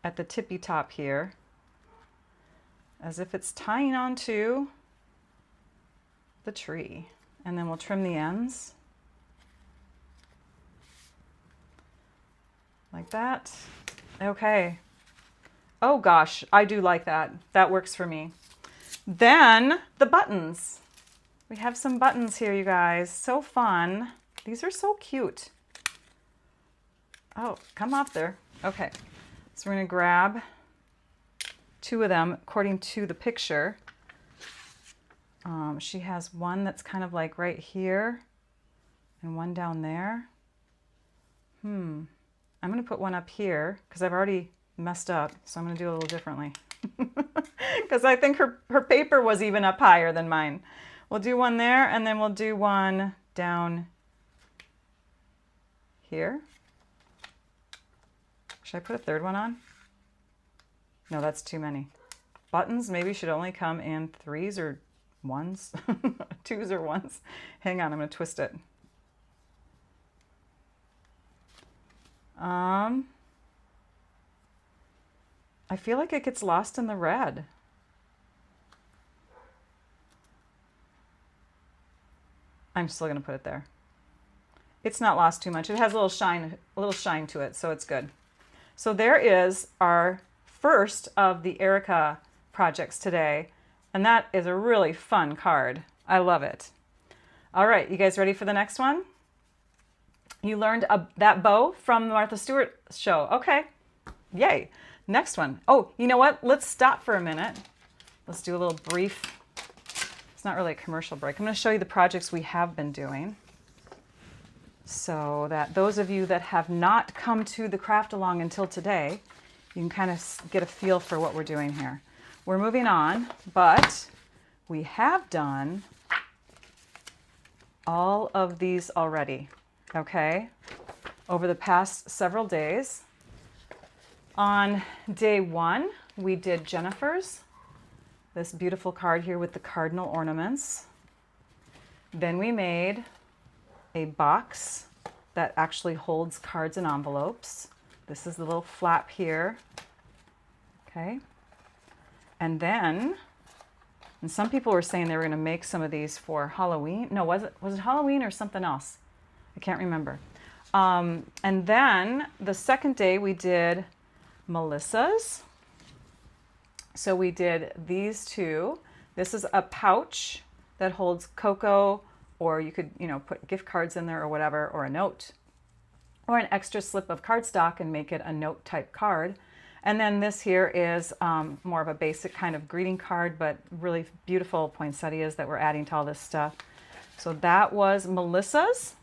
[SPEAKER 1] at the tippy top here. as if it's tying onto the tree. And then we'll trim the ends like that. Okay. Oh gosh, I do like that. That works for me. Then the buttons. We have some buttons here, you guys. So fun. These are so cute. Oh, come off there. Okay. So we're going to grab 2 of them according to the picture. She has one that's kind of like right here and one down there. I'm going to put one up here because I've already messed up. So I'm going to do it a little differently because I think her paper was even up higher than mine. We'll do one there and then we'll do one down here. Should I put a third one on? No, that's too many. Buttons maybe should only come in 3s or 1s, 2s or 1s. Hang on, I'm going to twist it. I feel like it gets lost in the red. I'm still going to put it there. It's not lost too much. It has a little shine to it, so it's good. So there is our first of the Erica projects today, and that is a really fun card. I love it. All right, you guys ready for the next one? You learned that bow from the Martha Stewart show. Okay, yay. Next one. Oh, you know what? Let's stop for a minute. Let's do a little brief, it's not really a commercial break. I'm going to show you the projects we have been doing so that those of you that have not come to the craft along until today, you can kind of get a feel for what we're doing here. We're moving on, but we have done all of these already, okay, over the past several days. On day 1, we did Jennifer's, this beautiful card here with the cardinal ornaments. Then we made a box that actually holds cards and envelopes. This is the little flap here, okay? And then, and some people were saying they were going to make some of these for Halloween. No, was it Halloween or something else? I can't remember. And then the second day we did Melissa's. So we did these 2. This is a pouch that holds cocoa, or you could, put gift cards in there or whatever, or a note, or an extra slip of cardstock and make it a note type card. And then this here is more of a basic kind of greeting card, but really beautiful poinsettias that we're adding to all this stuff. So that was Melissa's.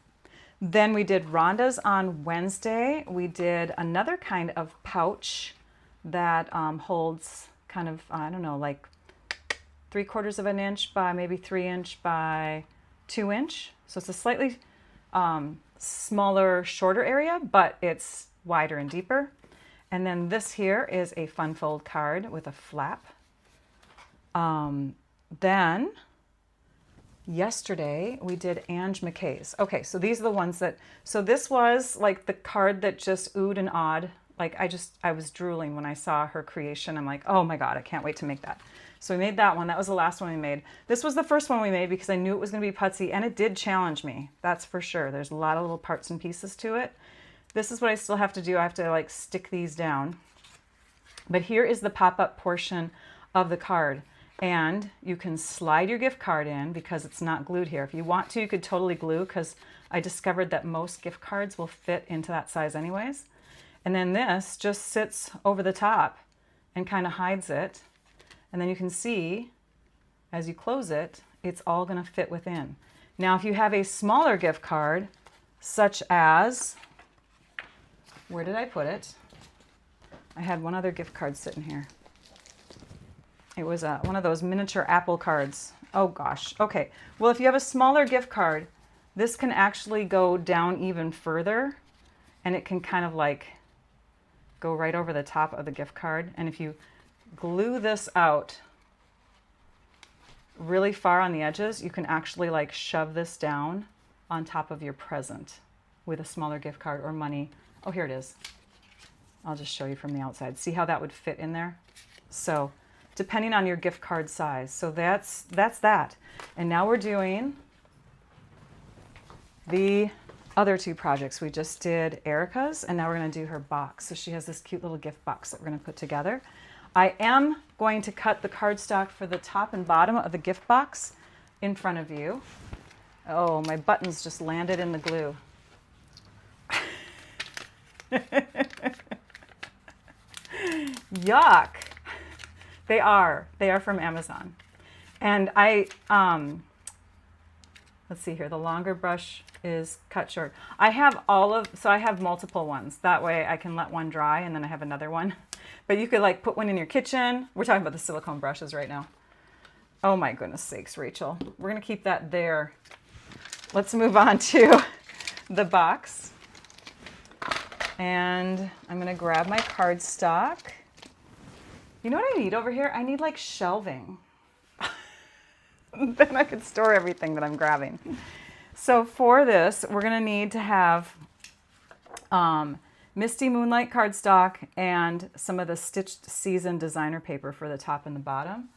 [SPEAKER 1] Then we did Rhonda's on Wednesday. We did another kind of pouch that holds kind of, I don't know, like 3/4 of an inch by maybe 3 inch by 2 inch. So it's a slightly smaller, shorter area, but it's wider and deeper. And then this here is a fun fold card with a flap. Then yesterday we did Ange McKay's. Okay, so these are the ones that, so this was like the card that just oohed and awed. Like I was drooling when I saw her creation. I'm like, oh my God, I can't wait to make that. So we made that one. That was the last one we made. This was the first one we made because I knew it was going to be putsy, and it did challenge me. That's for sure. There's a lot of little parts and pieces to it. This is what I still have to do. I have to like stick these down. But here is the pop-up portion of the card. And you can slide your gift card in because it's not glued here. If you want to, you could totally glue, because I discovered that most gift cards will fit into that size anyways. And then this just sits over the top and kind of hides it. And then you can see, as you close it, it's all going to fit within. Now, if you have a smaller gift card, such as, where did I put it? I had one other gift card sitting here. It was one of those miniature Apple cards. Oh gosh. Okay. Well, if you have a smaller gift card, this can actually go down even further, and it can kind of like go right over the top of the gift card. And if you glue this out really far on the edges, you can actually like shove this down on top of your present with a smaller gift card or money. Oh, here it is. I'll just show you from the outside. See how that would fit in there? So depending on your gift card size. So that's that. And now we're doing the other two projects. We just did Erica's, and now we're going to do her box. So she has this cute little gift box that we're going to put together. I am going to cut the cardstock for the top and bottom of the gift box in front of you. Oh, my buttons just landed in the glue. Yuck. They are from Amazon. And let's see here, the longer brush is cut short. I have I have multiple ones. That way I can let one dry and then I have another one. But you could like put one in your kitchen. We're talking about the silicone brushes right now. Oh my goodness sakes, Rachel. We're gonna keep that there. Let's move on to the box. And I'm gonna grab my cardstock. You know what I need over here? I need like shelving. Then I could store everything that I'm grabbing. So for this, we're gonna need to have Misty Moonlight cardstock and some of the Stitched Season designer paper for the top and the bottom.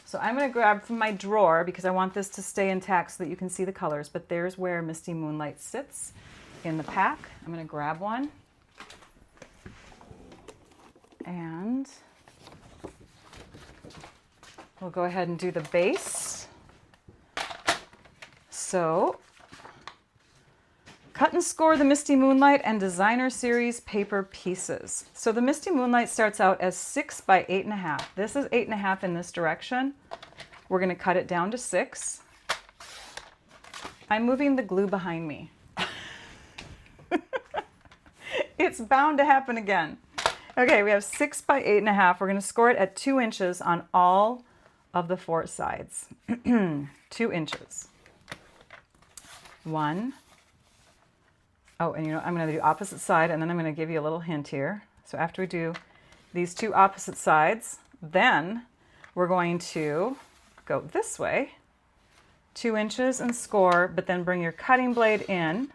[SPEAKER 1] So I'm gonna grab from my drawer because I want this to stay intact so that you can see the colors, but there's where Misty Moonlight sits in the pack. I'm gonna grab one. And we'll go ahead and do the base. So, cut and score the Misty Moonlight and Designer Series paper pieces. So the Misty Moonlight starts out as 6 by 8.5. This is 8.5 in this direction. We're going to cut it down to 6. I'm moving the glue behind me. It's bound to happen again. Okay, we have 6 by 8.5. We're going to score it at 2 inches on all of the 4 sides. 2 inches. 1. Oh, and you know, I'm going to do opposite side, and then I'm going to give you a little hint here. So after we do these 2 opposite sides, then we're going to go this way, 2 inches and score, but then bring your cutting blade in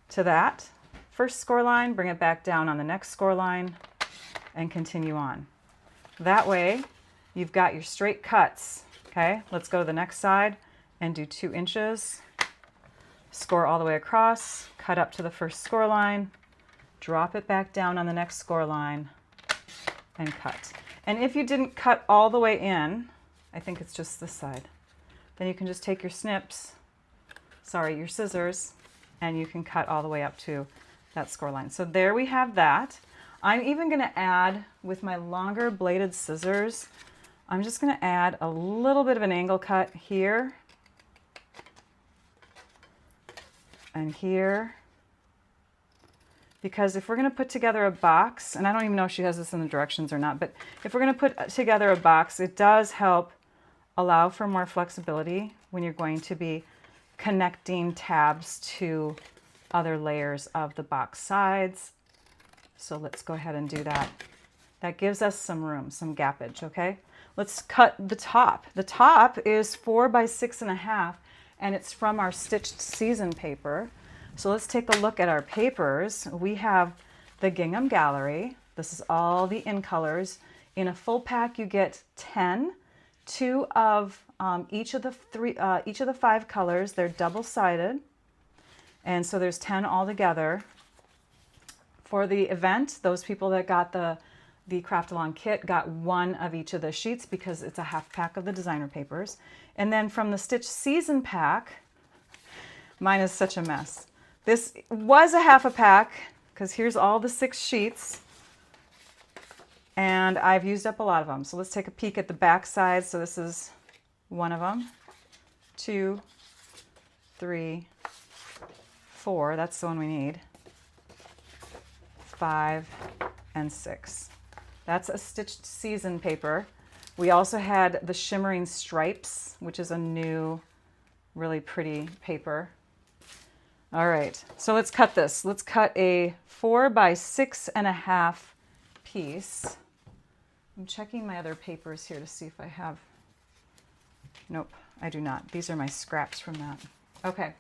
[SPEAKER 1] to that first score line, bring it back down on the next score line, and continue on. That way, you've got your straight cuts. Okay, let's go to the next side and do 2 inches. Score all the way across, cut up to the first score line, drop it back down on the next score line, and cut. And if you didn't cut all the way in, I think it's just this side, then you can just take your your scissors, and you can cut all the way up to that score line. So there we have that. I'm even going to add, with my longer bladed scissors, I'm just going to add a little bit of an angle cut here and here, because if we're going to put together a box, and I don't even know if she has this in the directions or not, but if we're going to put together a box, it does help allow for more flexibility when you're going to be connecting tabs to other layers of the box sides. So let's go ahead and do that. That gives us some room, some gappage, okay? Let's cut the top. The top is 4 by 6.5, and it's from our Stitched Season paper. So let's take a look at our papers. We have the Gingham Gallery. This is all the in colors. In a full pack, you get 10, 2 of each of the 5 colors. They're double-sided, and so there's 10 altogether. For the event, those people that got the Craft Along kit got 1 of each of the sheets because it's a half pack of the designer papers. And then from the Stitch Season pack, mine is such a mess. This was a half a pack because here's all the 6 sheets, and I've used up a lot of them. So let's take a peek at the back side. So this is one of them, 2, 3, 4. That's the one we need. 5 and 6. That's a Stitched Season paper. We also had the Shimmering Stripes, which is a new, really pretty paper. All right, so let's cut this. Let's cut a 4 by 6.5 piece. I'm checking my other papers here to see if I have, nope, I do not. These are my scraps from that. Okay,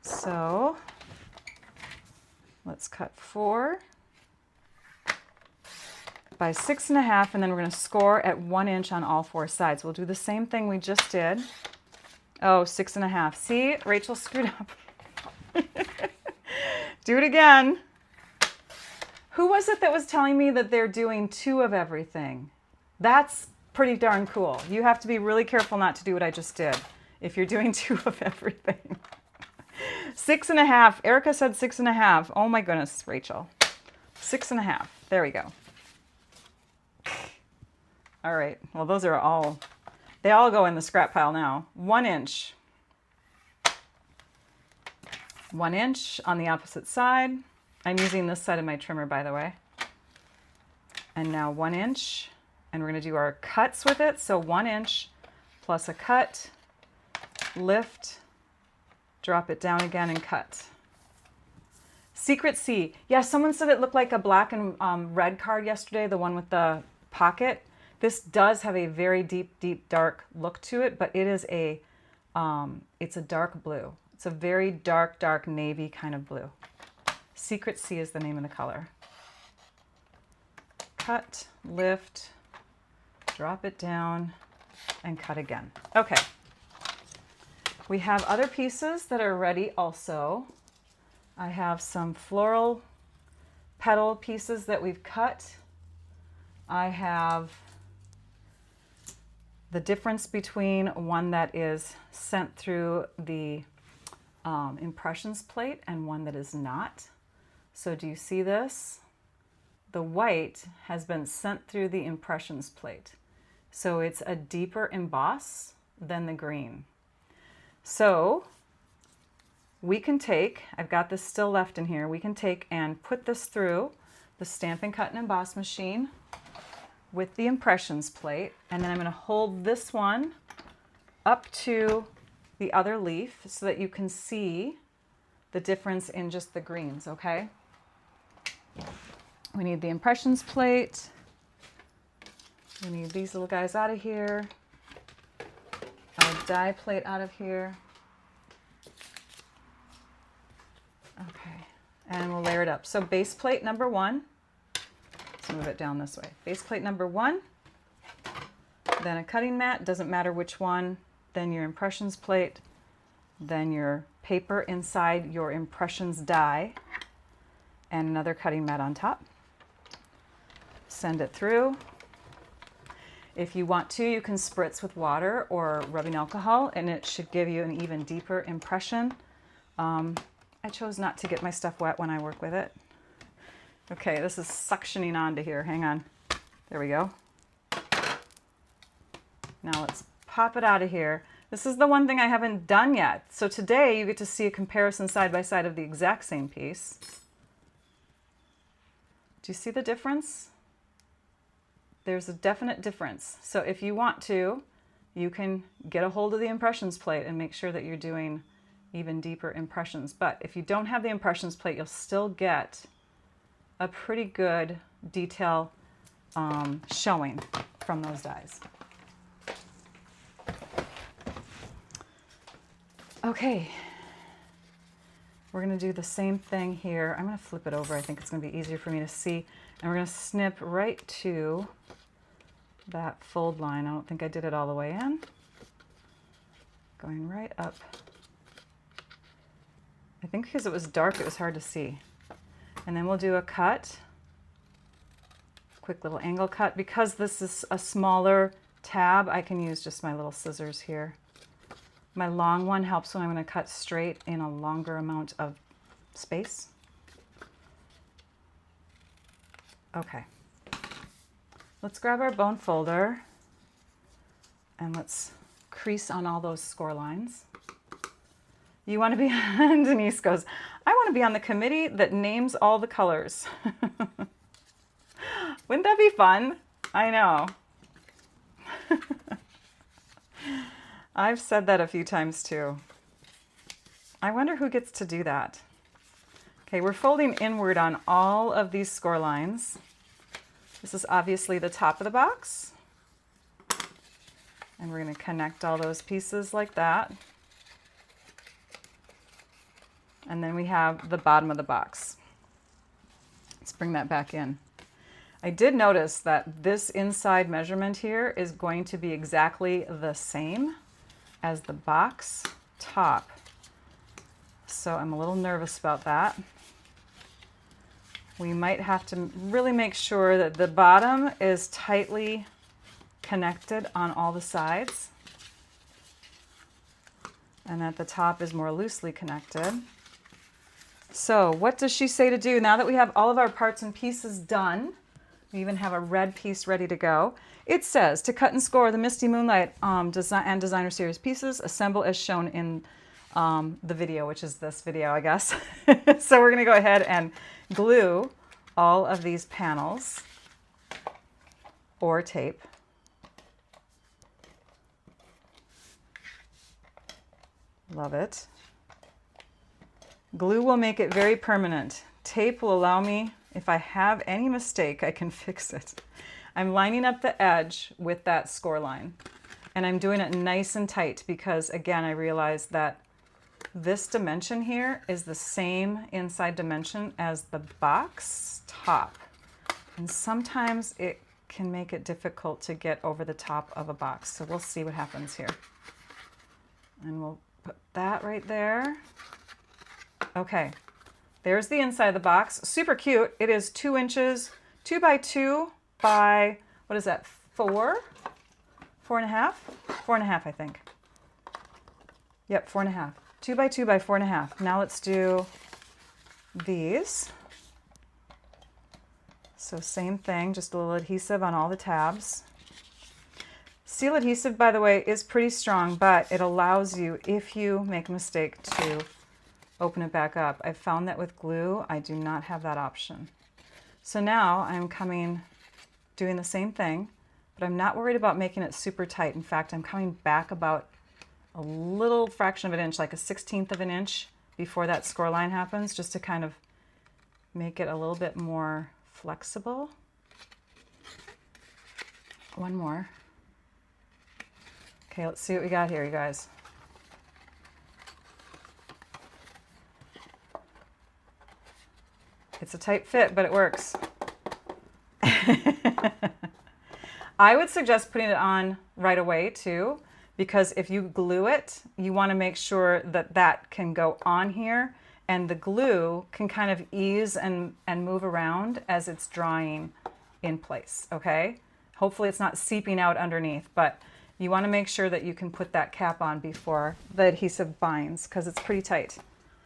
[SPEAKER 1] so let's cut 4 by 6.5, and then we're going to score at 1 inch on all 4 sides. We'll do the same thing we just did. Oh, 6.5. See, Rachel screwed up. Do it again. Who was it that was telling me that they're doing 2 of everything? That's pretty darn cool. You have to be really careful not to do what I just did if you're doing 2 of everything. 6.5. Erica said 6.5. Oh my goodness, Rachel. 6.5. There we go. All right. Well, those are all, they all go in the scrap pile now. 1 inch. 1 inch on the opposite side. I'm using this side of my trimmer, by the way. And now 1 inch. And we're going to do our cuts with it. So 1 inch plus a cut, lift, drop it down again and cut. Secret C. Yeah, someone said it looked like a black and red card yesterday, the one with the pocket. This does have a very deep, deep, dark look to it, but it is it's a dark blue. It's a very dark, dark navy kind of blue. Secret C is the name of the color. Cut, lift, drop it down, and cut again. Okay. We have other pieces that are ready also. I have some floral petal pieces that we've cut. I have the difference between one that is sent through the impressions plate and one that is not. So do you see this? The white has been sent through the impressions plate. So it's a deeper emboss than the green. So we can take, I've got this still left in here, we can take and put this through the Stampin' Cut and Emboss machine with the impressions plate, and then I'm going to hold this one up to the other leaf so that you can see the difference in just the greens, okay? We need the impressions plate. We need these little guys out of here. Our die plate out of here. Okay, and we'll layer it up. So base plate number 1. Let's move it down this way. Base plate number 1. Then a cutting mat, doesn't matter which one. Then your impressions plate. Then your paper inside your impressions die. And another cutting mat on top. Send it through. If you want to, you can spritz with water or rubbing alcohol, and it should give you an even deeper impression. I chose not to get my stuff wet when I work with it. Okay, this is suctioning onto here. Hang on. There we go. Now let's pop it out of here. This is the one thing I haven't done yet. So today you get to see a comparison side by side of the exact same piece. Do you see the difference? There's a definite difference. So if you want to, you can get a hold of the impressions plate and make sure that you're doing even deeper impressions. But if you don't have the impressions plate, you'll still get a pretty good detail showing from those dies. Okay, we're going to do the same thing here. I'm going to flip it over. I think it's going to be easier for me to see. And we're going to snip right to that fold line. I don't think I did it all the way in. Going right up. I think because it was dark, it was hard to see. And then we'll do a cut. Quick little angle cut. Because this is a smaller tab, I can use just my little scissors here. My long one helps when I'm going to cut straight in a longer amount of space. Okay. Let's grab our bone folder and let's crease on all those score lines. You want to be, Denise goes, I want to be on the committee that names all the colors. Wouldn't that be fun? I know. I've said that a few times too. I wonder who gets to do that. Okay, we're folding inward on all of these score lines. This is obviously the top of the box. And we're going to connect all those pieces like that. And then we have the bottom of the box. Let's bring that back in. I did notice that this inside measurement here is going to be exactly the same as the box top. So I'm a little nervous about that. We might have to really make sure that the bottom is tightly connected on all the sides and that the top is more loosely connected. So what does she say to do now that we have all of our parts and pieces done? We even have a red piece ready to go. It says to cut and score the Misty Moonlight Designer Series pieces, assemble as shown in the video, which is this video, I guess. So we're going to go ahead and glue all of these panels or tape. Love it. Glue will make it very permanent. Tape will allow me, if I have any mistake, I can fix it. I'm lining up the edge with that score line, and I'm doing it nice and tight because, again, I realized that this dimension here is the same inside dimension as the box top. And sometimes it can make it difficult to get over the top of a box. So we'll see what happens here. And we'll put that right there. Okay, there's the inside of the box. Super cute. It is 2 inches, 2 by 2 by, what is that, 4? 4.5? 4.5, I think. Yep, 4.5. 2 by 2 by 4.5. Now let's do these. So same thing, just a little adhesive on all the tabs. Seal adhesive, by the way, is pretty strong, but it allows you, if you make a mistake, to open it back up. I've found that with glue, I do not have that option. So now I'm doing the same thing, but I'm not worried about making it super tight. In fact, I'm coming back about a little fraction of an inch, like a 1/16 of an inch before that score line happens, just to kind of make it a little bit more flexible. One more. Okay, let's see what we got here, you guys. It's a tight fit, but it works. I would suggest putting it on right away too, because if you glue it, you want to make sure that that can go on here and the glue can kind of ease and move around as it's drying in place, okay? Hopefully it's not seeping out underneath, but you want to make sure that you can put that cap on before the adhesive binds because it's pretty tight.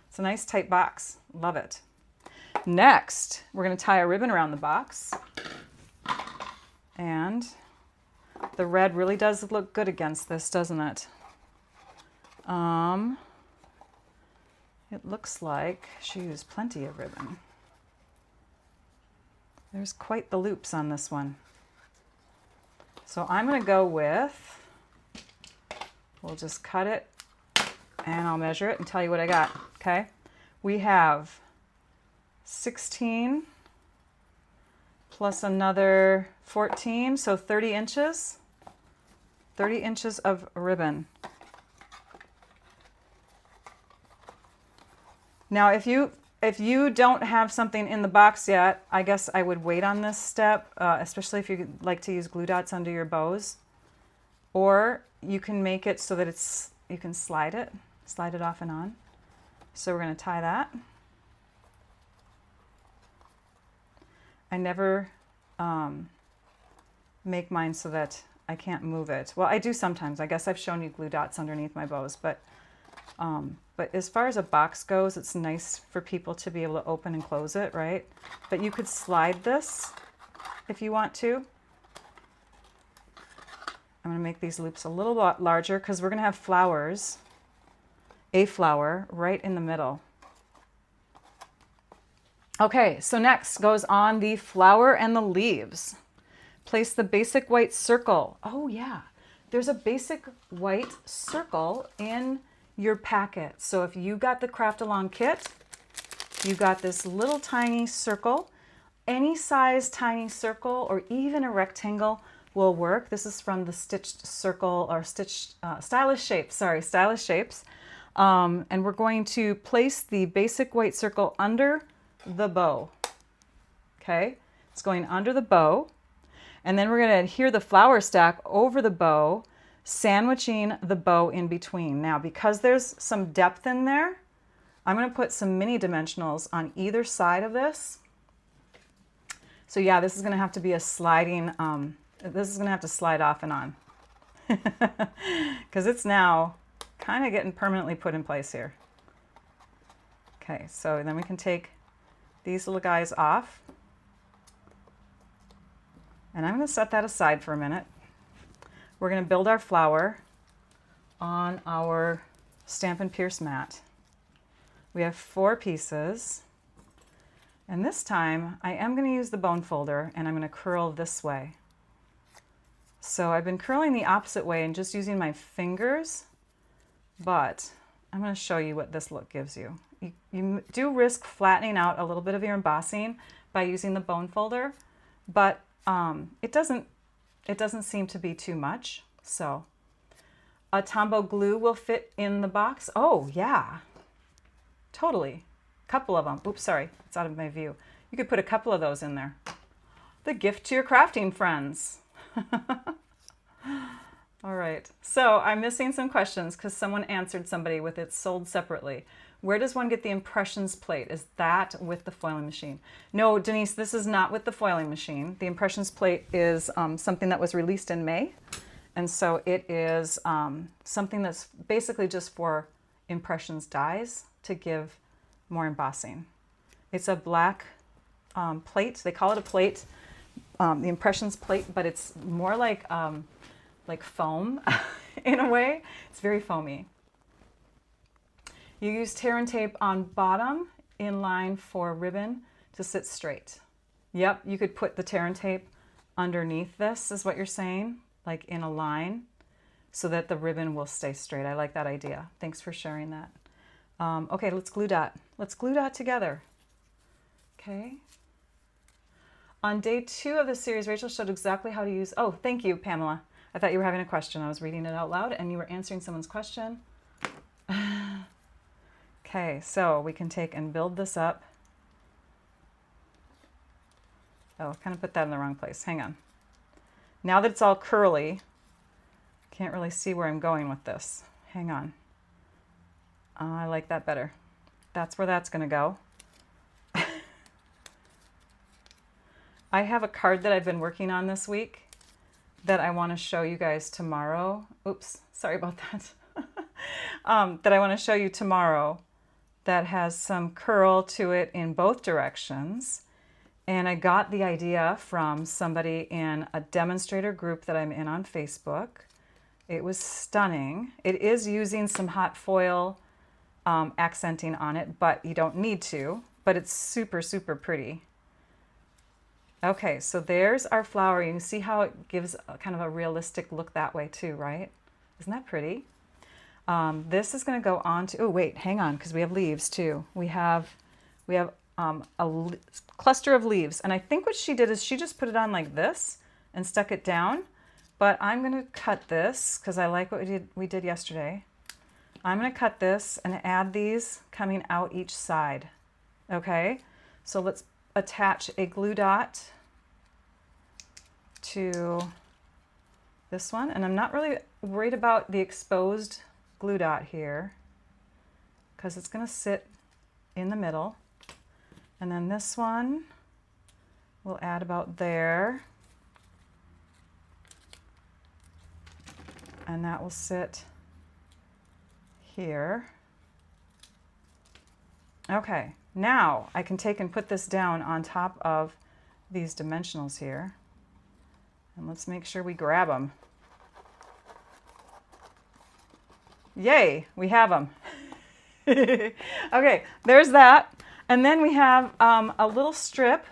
[SPEAKER 1] It's a nice tight box. Love it. Next, we're going to tie a ribbon around the box. And the red really does look good against this, doesn't it? It looks like she used plenty of ribbon. There's quite the loops on this one. So I'm going to go with, we'll just cut it and I'll measure it and tell you what I got, okay? We have 16 plus another 14, so 30 inches. 30 inches of ribbon. Now, if you don't have something in the box yet, I guess I would wait on this step, especially if you like to use glue dots under your bows. Or you can make it so that you can slide it off and on. So we're going to tie that. I never make mine so that I can't move it. Well, I do sometimes. I guess I've shown you glue dots underneath my bows, but as far as a box goes, it's nice for people to be able to open and close it, right? But you could slide this if you want to. I'm going to make these loops a little lot larger because we're going to have flowers, a flower right in the middle. Okay, so next goes on the flower and the leaves. Place the basic white circle. Oh yeah, there's a basic white circle in your packet. So if you got the Craft Along kit, you got this little tiny circle. Any size tiny circle or even a rectangle will work. This is from the Stitched Circle or Stylish Shapes. And we're going to place the basic white circle under the bow. Okay, It's going under the bow. And then we're going to adhere the flower stack over the bow, sandwiching the bow in between. Now, because there's some depth in there, I'm going to put some mini dimensionals on either side of this. So yeah, this is going to have to be a sliding, this is going to have to slide off and on. Because it's now kind of getting permanently put in place here. Okay, so then we can take these little guys off. And I'm going to set that aside for a minute. We're going to build our flower on our Stampin' Pierce mat. We have 4 pieces. And this time I am going to use the bone folder and I'm going to curl this way. So I've been curling the opposite way and just using my fingers, but I'm going to show you what this look gives you. You do risk flattening out a little bit of your embossing by using the bone folder, but it doesn't seem to be too much. So a Tombow glue will fit in the box. Oh yeah, totally. Couple of them. Oops, sorry, it's out of my view. You could put a couple of those in there. The gift to your crafting friends. All right, so I'm missing some questions because someone answered somebody with it sold separately. Where does one get the impressions plate? Is that with the foiling machine? No, Denise, this is not with the foiling machine. The impressions plate is something that was released in May. And so it is something that's basically just for impressions dies to give more embossing. It's a black plate. They call it a plate, the impressions plate, but it's more like foam in a way. It's very foamy. You use tear and tape on bottom in line for ribbon to sit straight. Yep, you could put the tear and tape underneath this, is what you're saying, like in a line, so that the ribbon will stay straight. I like that idea. Thanks for sharing that. Okay, let's glue dot. Let's glue dot together. Okay. On day 2 of the series, Rachel showed exactly how to use, oh, thank you, Pamela. I thought you were having a question. I was reading it out loud and you were answering someone's question. Okay, so we can take and build this up. Oh, I kind of put that in the wrong place. Hang on. Now that it's all curly, can't really see where I'm going with this. Hang on. I like that better. That's where that's going to go. I have a card that I've been working on this week that I want to show you guys tomorrow. Oops, sorry about that. That I want to show you tomorrow that has some curl to it in both directions. And I got the idea from somebody in a demonstrator group that I'm in on Facebook. It was stunning. It is using some hot foil accenting on it, but you don't need to, but it's super, super pretty. Okay, so there's our flower. You can see how it gives kind of a realistic look that way too, right? Isn't that pretty? This is going to go on to, oh wait, hang on, because we have leaves too. We have a cluster of leaves, and I think what she did is she just put it on like this and stuck it down, but I'm going to cut this because I like what we did yesterday. I'm going to cut this and add these coming out each side. Okay, so let's attach a glue dot to this one, and I'm not really worried about the exposed glue dot here because it's going to sit in the middle, and then this one we'll add about there, and that will sit here. Okay, now I can take and put this down on top of these dimensionals here, and let's make sure we grab them. Yay, we have them. Okay, there's that. And then we have a little strip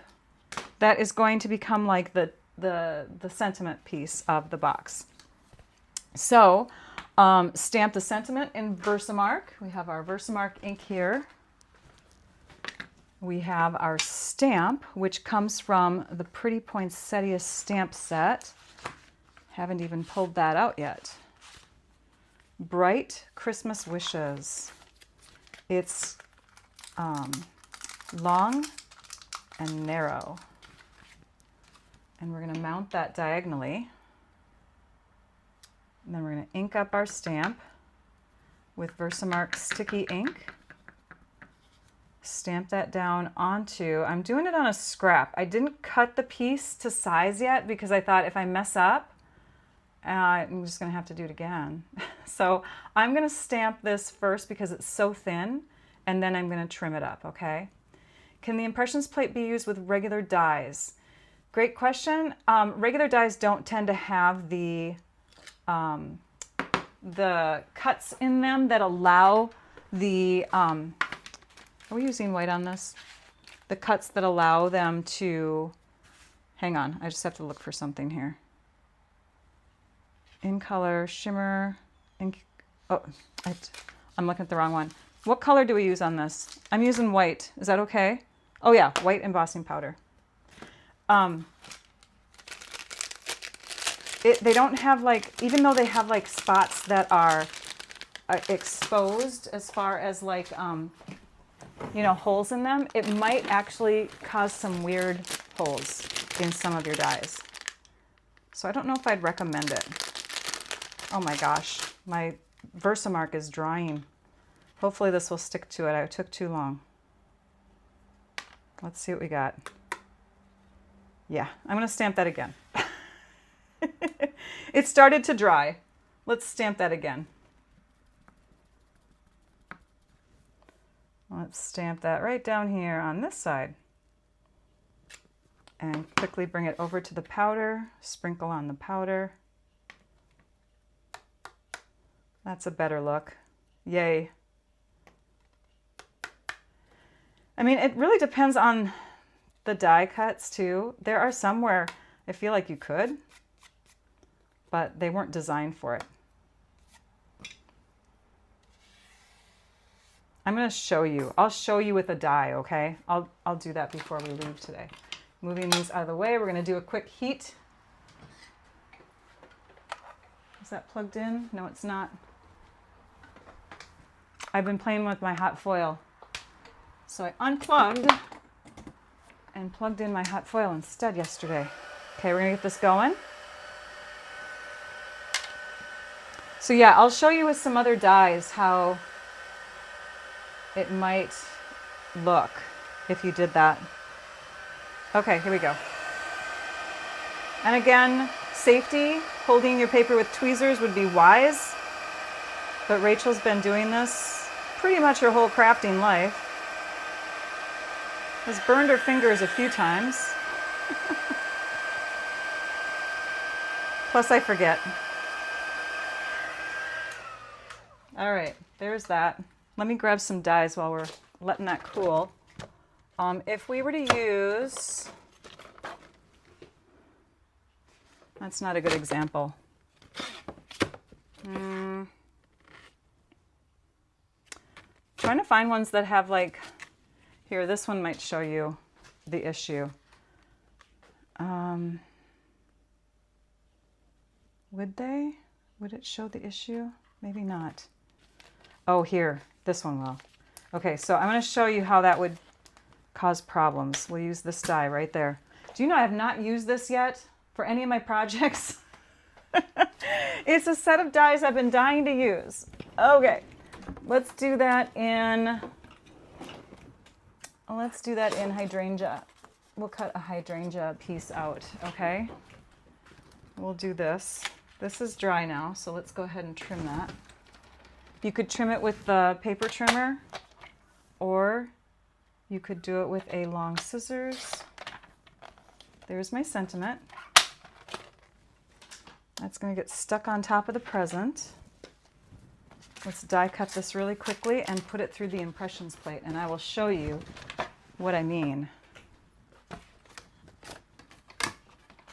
[SPEAKER 1] that is going to become like the sentiment piece of the box. So stamp the sentiment in Versamark. We have our Versamark ink here. We have our stamp, which comes from the Pretty Poinsettia stamp set. Haven't even pulled that out yet. Bright Christmas Wishes. It's long and narrow. And we're going to mount that diagonally. And then we're going to ink up our stamp with Versamark sticky ink. Stamp that down onto, I'm doing it on a scrap. I didn't cut the piece to size yet because I thought if I mess up, I'm just going to have to do it again. So I'm going to stamp this first because it's so thin, and then I'm going to trim it up, okay? Can the impressions plate be used with regular dies? Great question. Regular dies don't tend to have the cuts in them that allow the, are we using white on this? The cuts that allow them to, hang on, I just have to look for something here. In color, shimmer, ink, oh, I'm looking at the wrong one. What color do we use on this? I'm using white, is that okay? Oh yeah, white embossing powder. They don't have like, even though they have like spots that are exposed as far as like, you know, holes in them, it might actually cause some weird holes in some of your dies. So I don't know if I'd recommend it. Oh my gosh, my Versamark is drying. Hopefully this will stick to it. I took too long. Let's see what we got. Yeah, I'm going to stamp that again. It started to dry. Let's stamp that again. Let's stamp that right down here on this side. And quickly bring it over to the powder. Sprinkle on the powder. That's a better look. Yay. I mean, it really depends on the die cuts too. There are some where I feel like you could, but they weren't designed for it. I'm going to show you. I'll show you with a die, okay? I'll do that before we leave today. Moving these out of the way, we're going to do a quick heat. Is that plugged in? No, it's not. I've been playing with my hot foil. So I unplugged and plugged in my hot foil instead yesterday. Okay, we're going to get this going. So yeah, I'll show you with some other dies how it might look if you did that. Okay, here we go. And again, safety, holding your paper with tweezers would be wise, but Rachel's been doing this pretty much her whole crafting life. Has burned her fingers a few times. Plus I forget. All right, there's that. Let me grab some dies while we're letting that cool. If we were to use, that's not a good example. Trying to find ones that have like, here, this one might show you the issue. Would they? Would it show the issue? Maybe not. Oh, here, this one will. Okay, so I'm going to show you how that would cause problems. We'll use this die right there. Do you know I have not used this yet for any of my projects? It's a set of dies I've been dying to use. Okay, let's do that in hydrangea. We'll cut a hydrangea piece out, okay? We'll do this. This is dry now, so let's go ahead and trim that. You could trim it with the paper trimmer, or you could do it with a long scissors. There's my sentiment. That's going to get stuck on top of the present. Let's die cut this really quickly and put it through the impressions plate, and I will show you what I mean.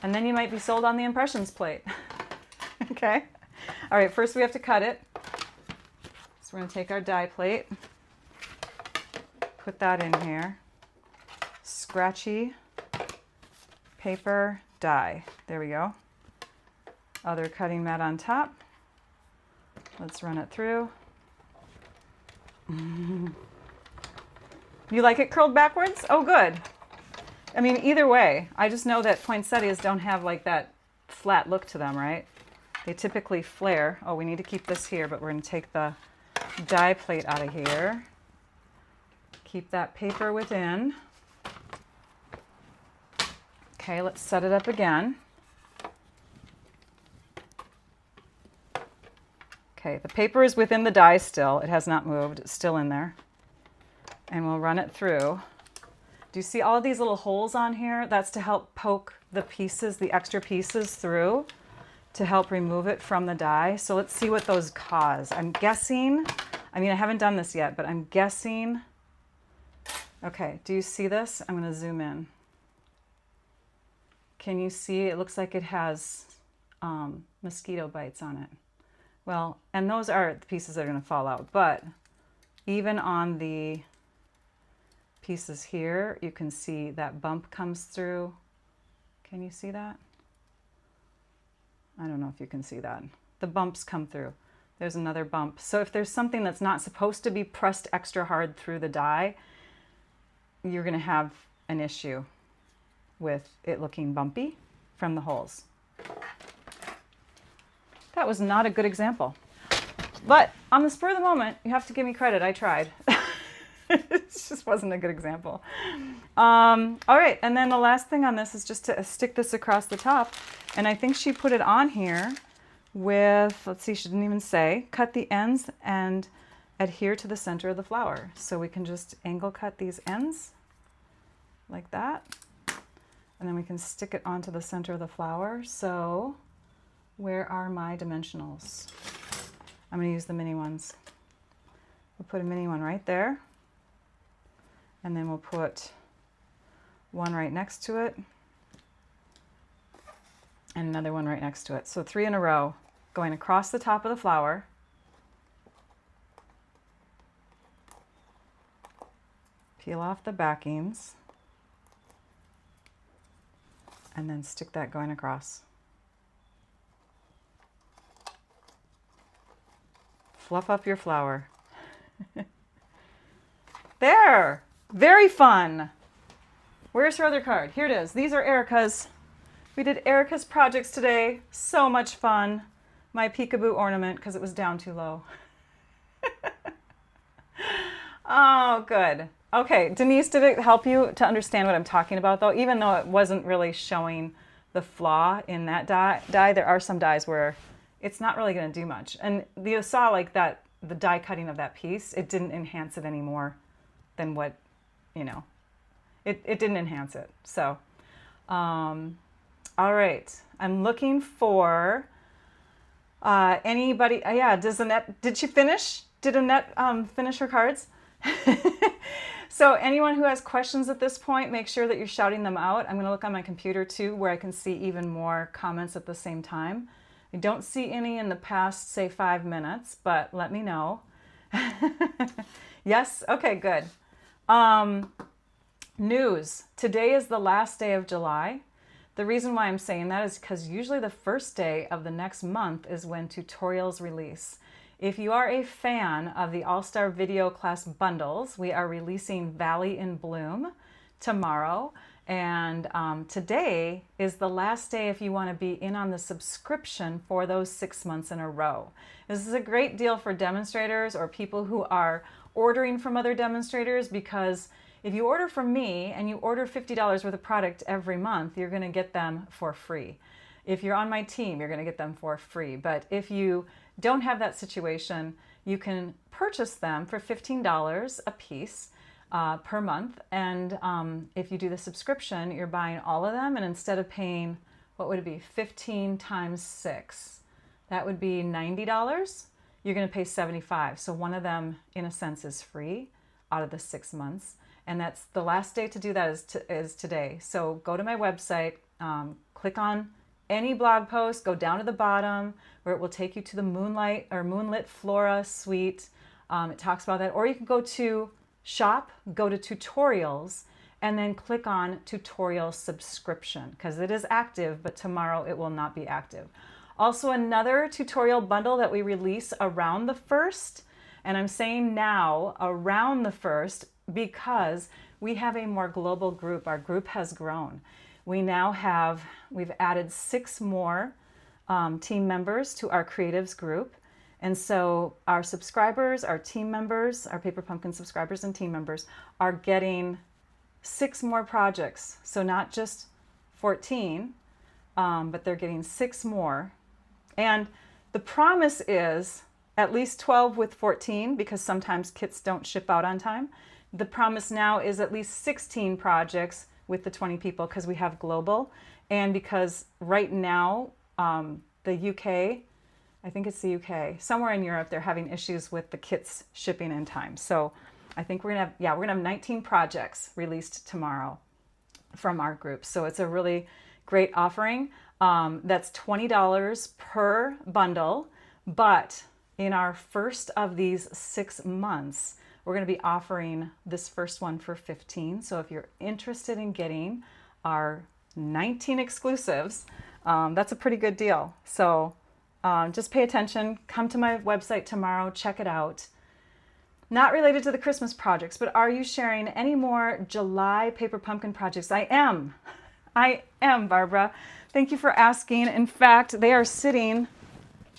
[SPEAKER 1] And then you might be sold on the impressions plate. Okay? All right, first we have to cut it. So we're going to take our die plate, put that in here. Scratchy paper die. There we go. Other cutting mat on top. Let's run it through. You like it curled backwards? Oh, good. I mean, either way, I just know that poinsettias don't have like that flat look to them, right? They typically flare. Oh, we need to keep this here, but we're going to take the die plate out of here. Keep that paper within. Okay, let's set it up again. Okay, the paper is within the die still. It has not moved. It's still in there. And we'll run it through. Do you see all of these little holes on here? That's to help poke the pieces, the extra pieces through to help remove it from the die. So let's see what those cause. I'm guessing, I mean, I haven't done this yet, but I'm guessing. Okay, do you see this? I'm going to zoom in. Can you see? It looks like it has mosquito bites on it. Well, and those are the pieces that are going to fall out, but even on the pieces here, you can see that bump comes through. Can you see that? I don't know if you can see that. The bumps come through. There's another bump. So if there's something that's not supposed to be pressed extra hard through the die, you're going to have an issue with it looking bumpy from the holes. That was not a good example. But on the spur of the moment, you have to give me credit. I tried. It just wasn't a good example. All right, and then the last thing on this is just to stick this across the top. And I think she put it on here with, let's see, she didn't even say, cut the ends and adhere to the center of the flower. So we can just angle cut these ends like that. And then we can stick it onto the center of the flower. So where are my dimensionals? I'm going to use the mini ones. We'll put a mini one right there. And then we'll put one right next to it. And another one right next to it. So 3 in a row going across the top of the flower. Peel off the backings. And then stick that going across. Fluff up your flower. There! Very fun! Where's her other card? Here it is. These are Erica's. We did Erica's projects today. So much fun. My peekaboo ornament because it was down too low. Oh, good. Okay, Denise, did it help you to understand what I'm talking about though? Even though it wasn't really showing the flaw in that die, there are some dies where it's not really going to do much. And you saw like that, the die cutting of that piece, it didn't enhance it any more than what, you know, it didn't enhance it. So, all right, I'm looking for anybody. Yeah, did she finish? Did Annette finish her cards? So anyone who has questions at this point, make sure that you're shouting them out. I'm going to look on my computer too, where I can see even more comments at the same time. I don't see any in the past, say 5 minutes, but let me know. Yes? Okay, good. News. Today is the last day of July. The reason why I'm saying that is because usually the first day of the next month is when tutorials release. If you are a fan of the All-Star Video Class bundles, we are releasing Valley in Bloom tomorrow. And today is the last day if you want to be in on the subscription for those 6 months in a row. This is a great deal for demonstrators or people who are ordering from other demonstrators, because if you order from me and you order $50 worth of product every month, you're going to get them for free. If you're on my team, you're going to get them for free. But if you don't have that situation, you can purchase them for $15 a piece per month. And if you do the subscription, you're buying all of them. And instead of paying, what would it be, 15 times 6, that would be $90. You're going to pay $75. So one of them, in a sense, is free out of the 6 months. And that's the last day to do that is today. So go to my website, click on any blog post, go down to the bottom where it will take you to the Moonlight or Moonlit Flora suite. It talks about that. Or you can go to shop, go to tutorials, and then click on tutorial subscription, because it is active, but tomorrow it will not be active. Also, another tutorial bundle that we release around the 1st, and I'm saying now around the 1st because we have a more global group. Our group has grown. We've added 6 more team members to our creatives group. And so our subscribers, our team members, our Paper Pumpkin subscribers and team members are getting 6 more projects. So not just 14, but they're getting 6 more. And the promise is at least 12 with 14, because sometimes kits don't ship out on time. The promise now is at least 16 projects with the 20 people, because we have global, and because right now the UK, I think it's the UK, somewhere in Europe, they're having issues with the kits shipping in time. So I think we're gonna have 19 projects released tomorrow from our group. So it's a really great offering. That's $20 per bundle, but in our first of these 6 months, we're going to be offering this first one for $15. So if you're interested in getting our 19 exclusives, that's a pretty good deal. So just pay attention, come to my website tomorrow, check it out. Not related to the Christmas projects, but are you sharing any more July Paper Pumpkin projects? I am, Barbara. Thank you for asking. In fact, they are sitting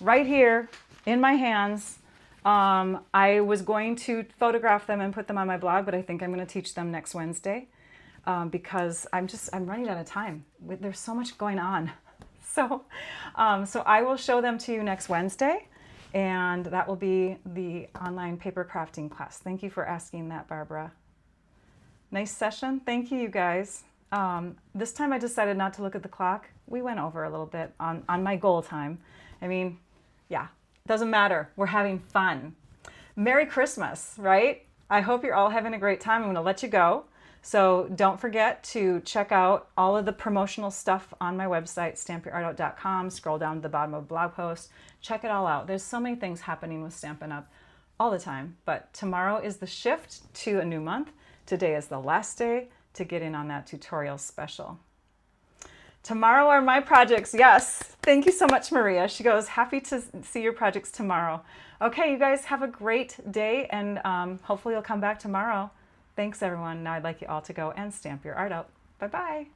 [SPEAKER 1] right here in my hands. I was going to photograph them and put them on my blog, but I think I'm going to teach them next Wednesday because I'm running out of time. There's so much going on. So I will show them to you next Wednesday, and that will be the online paper crafting class. Thank you for asking that, Barbara. Nice session. Thank you, you guys. This time I decided not to look at the clock. We went over a little bit on my goal time. I mean, yeah, doesn't matter. We're having fun. Merry Christmas, right? I hope you're all having a great time. I'm going to let you go. So don't forget to check out all of the promotional stuff on my website, stampyourartout.com. Scroll down to the bottom of the blog post. Check it all out. There's so many things happening with Stampin' Up! All the time. But tomorrow is the shift to a new month. Today is the last day to get in on that tutorial special. Tomorrow are my projects. Yes. Thank you so much, Maria. She goes, happy to see your projects tomorrow. Okay, you guys have a great day, and hopefully you'll come back tomorrow. Thanks, everyone. Now I'd like you all to go and stamp your art out. Bye-bye.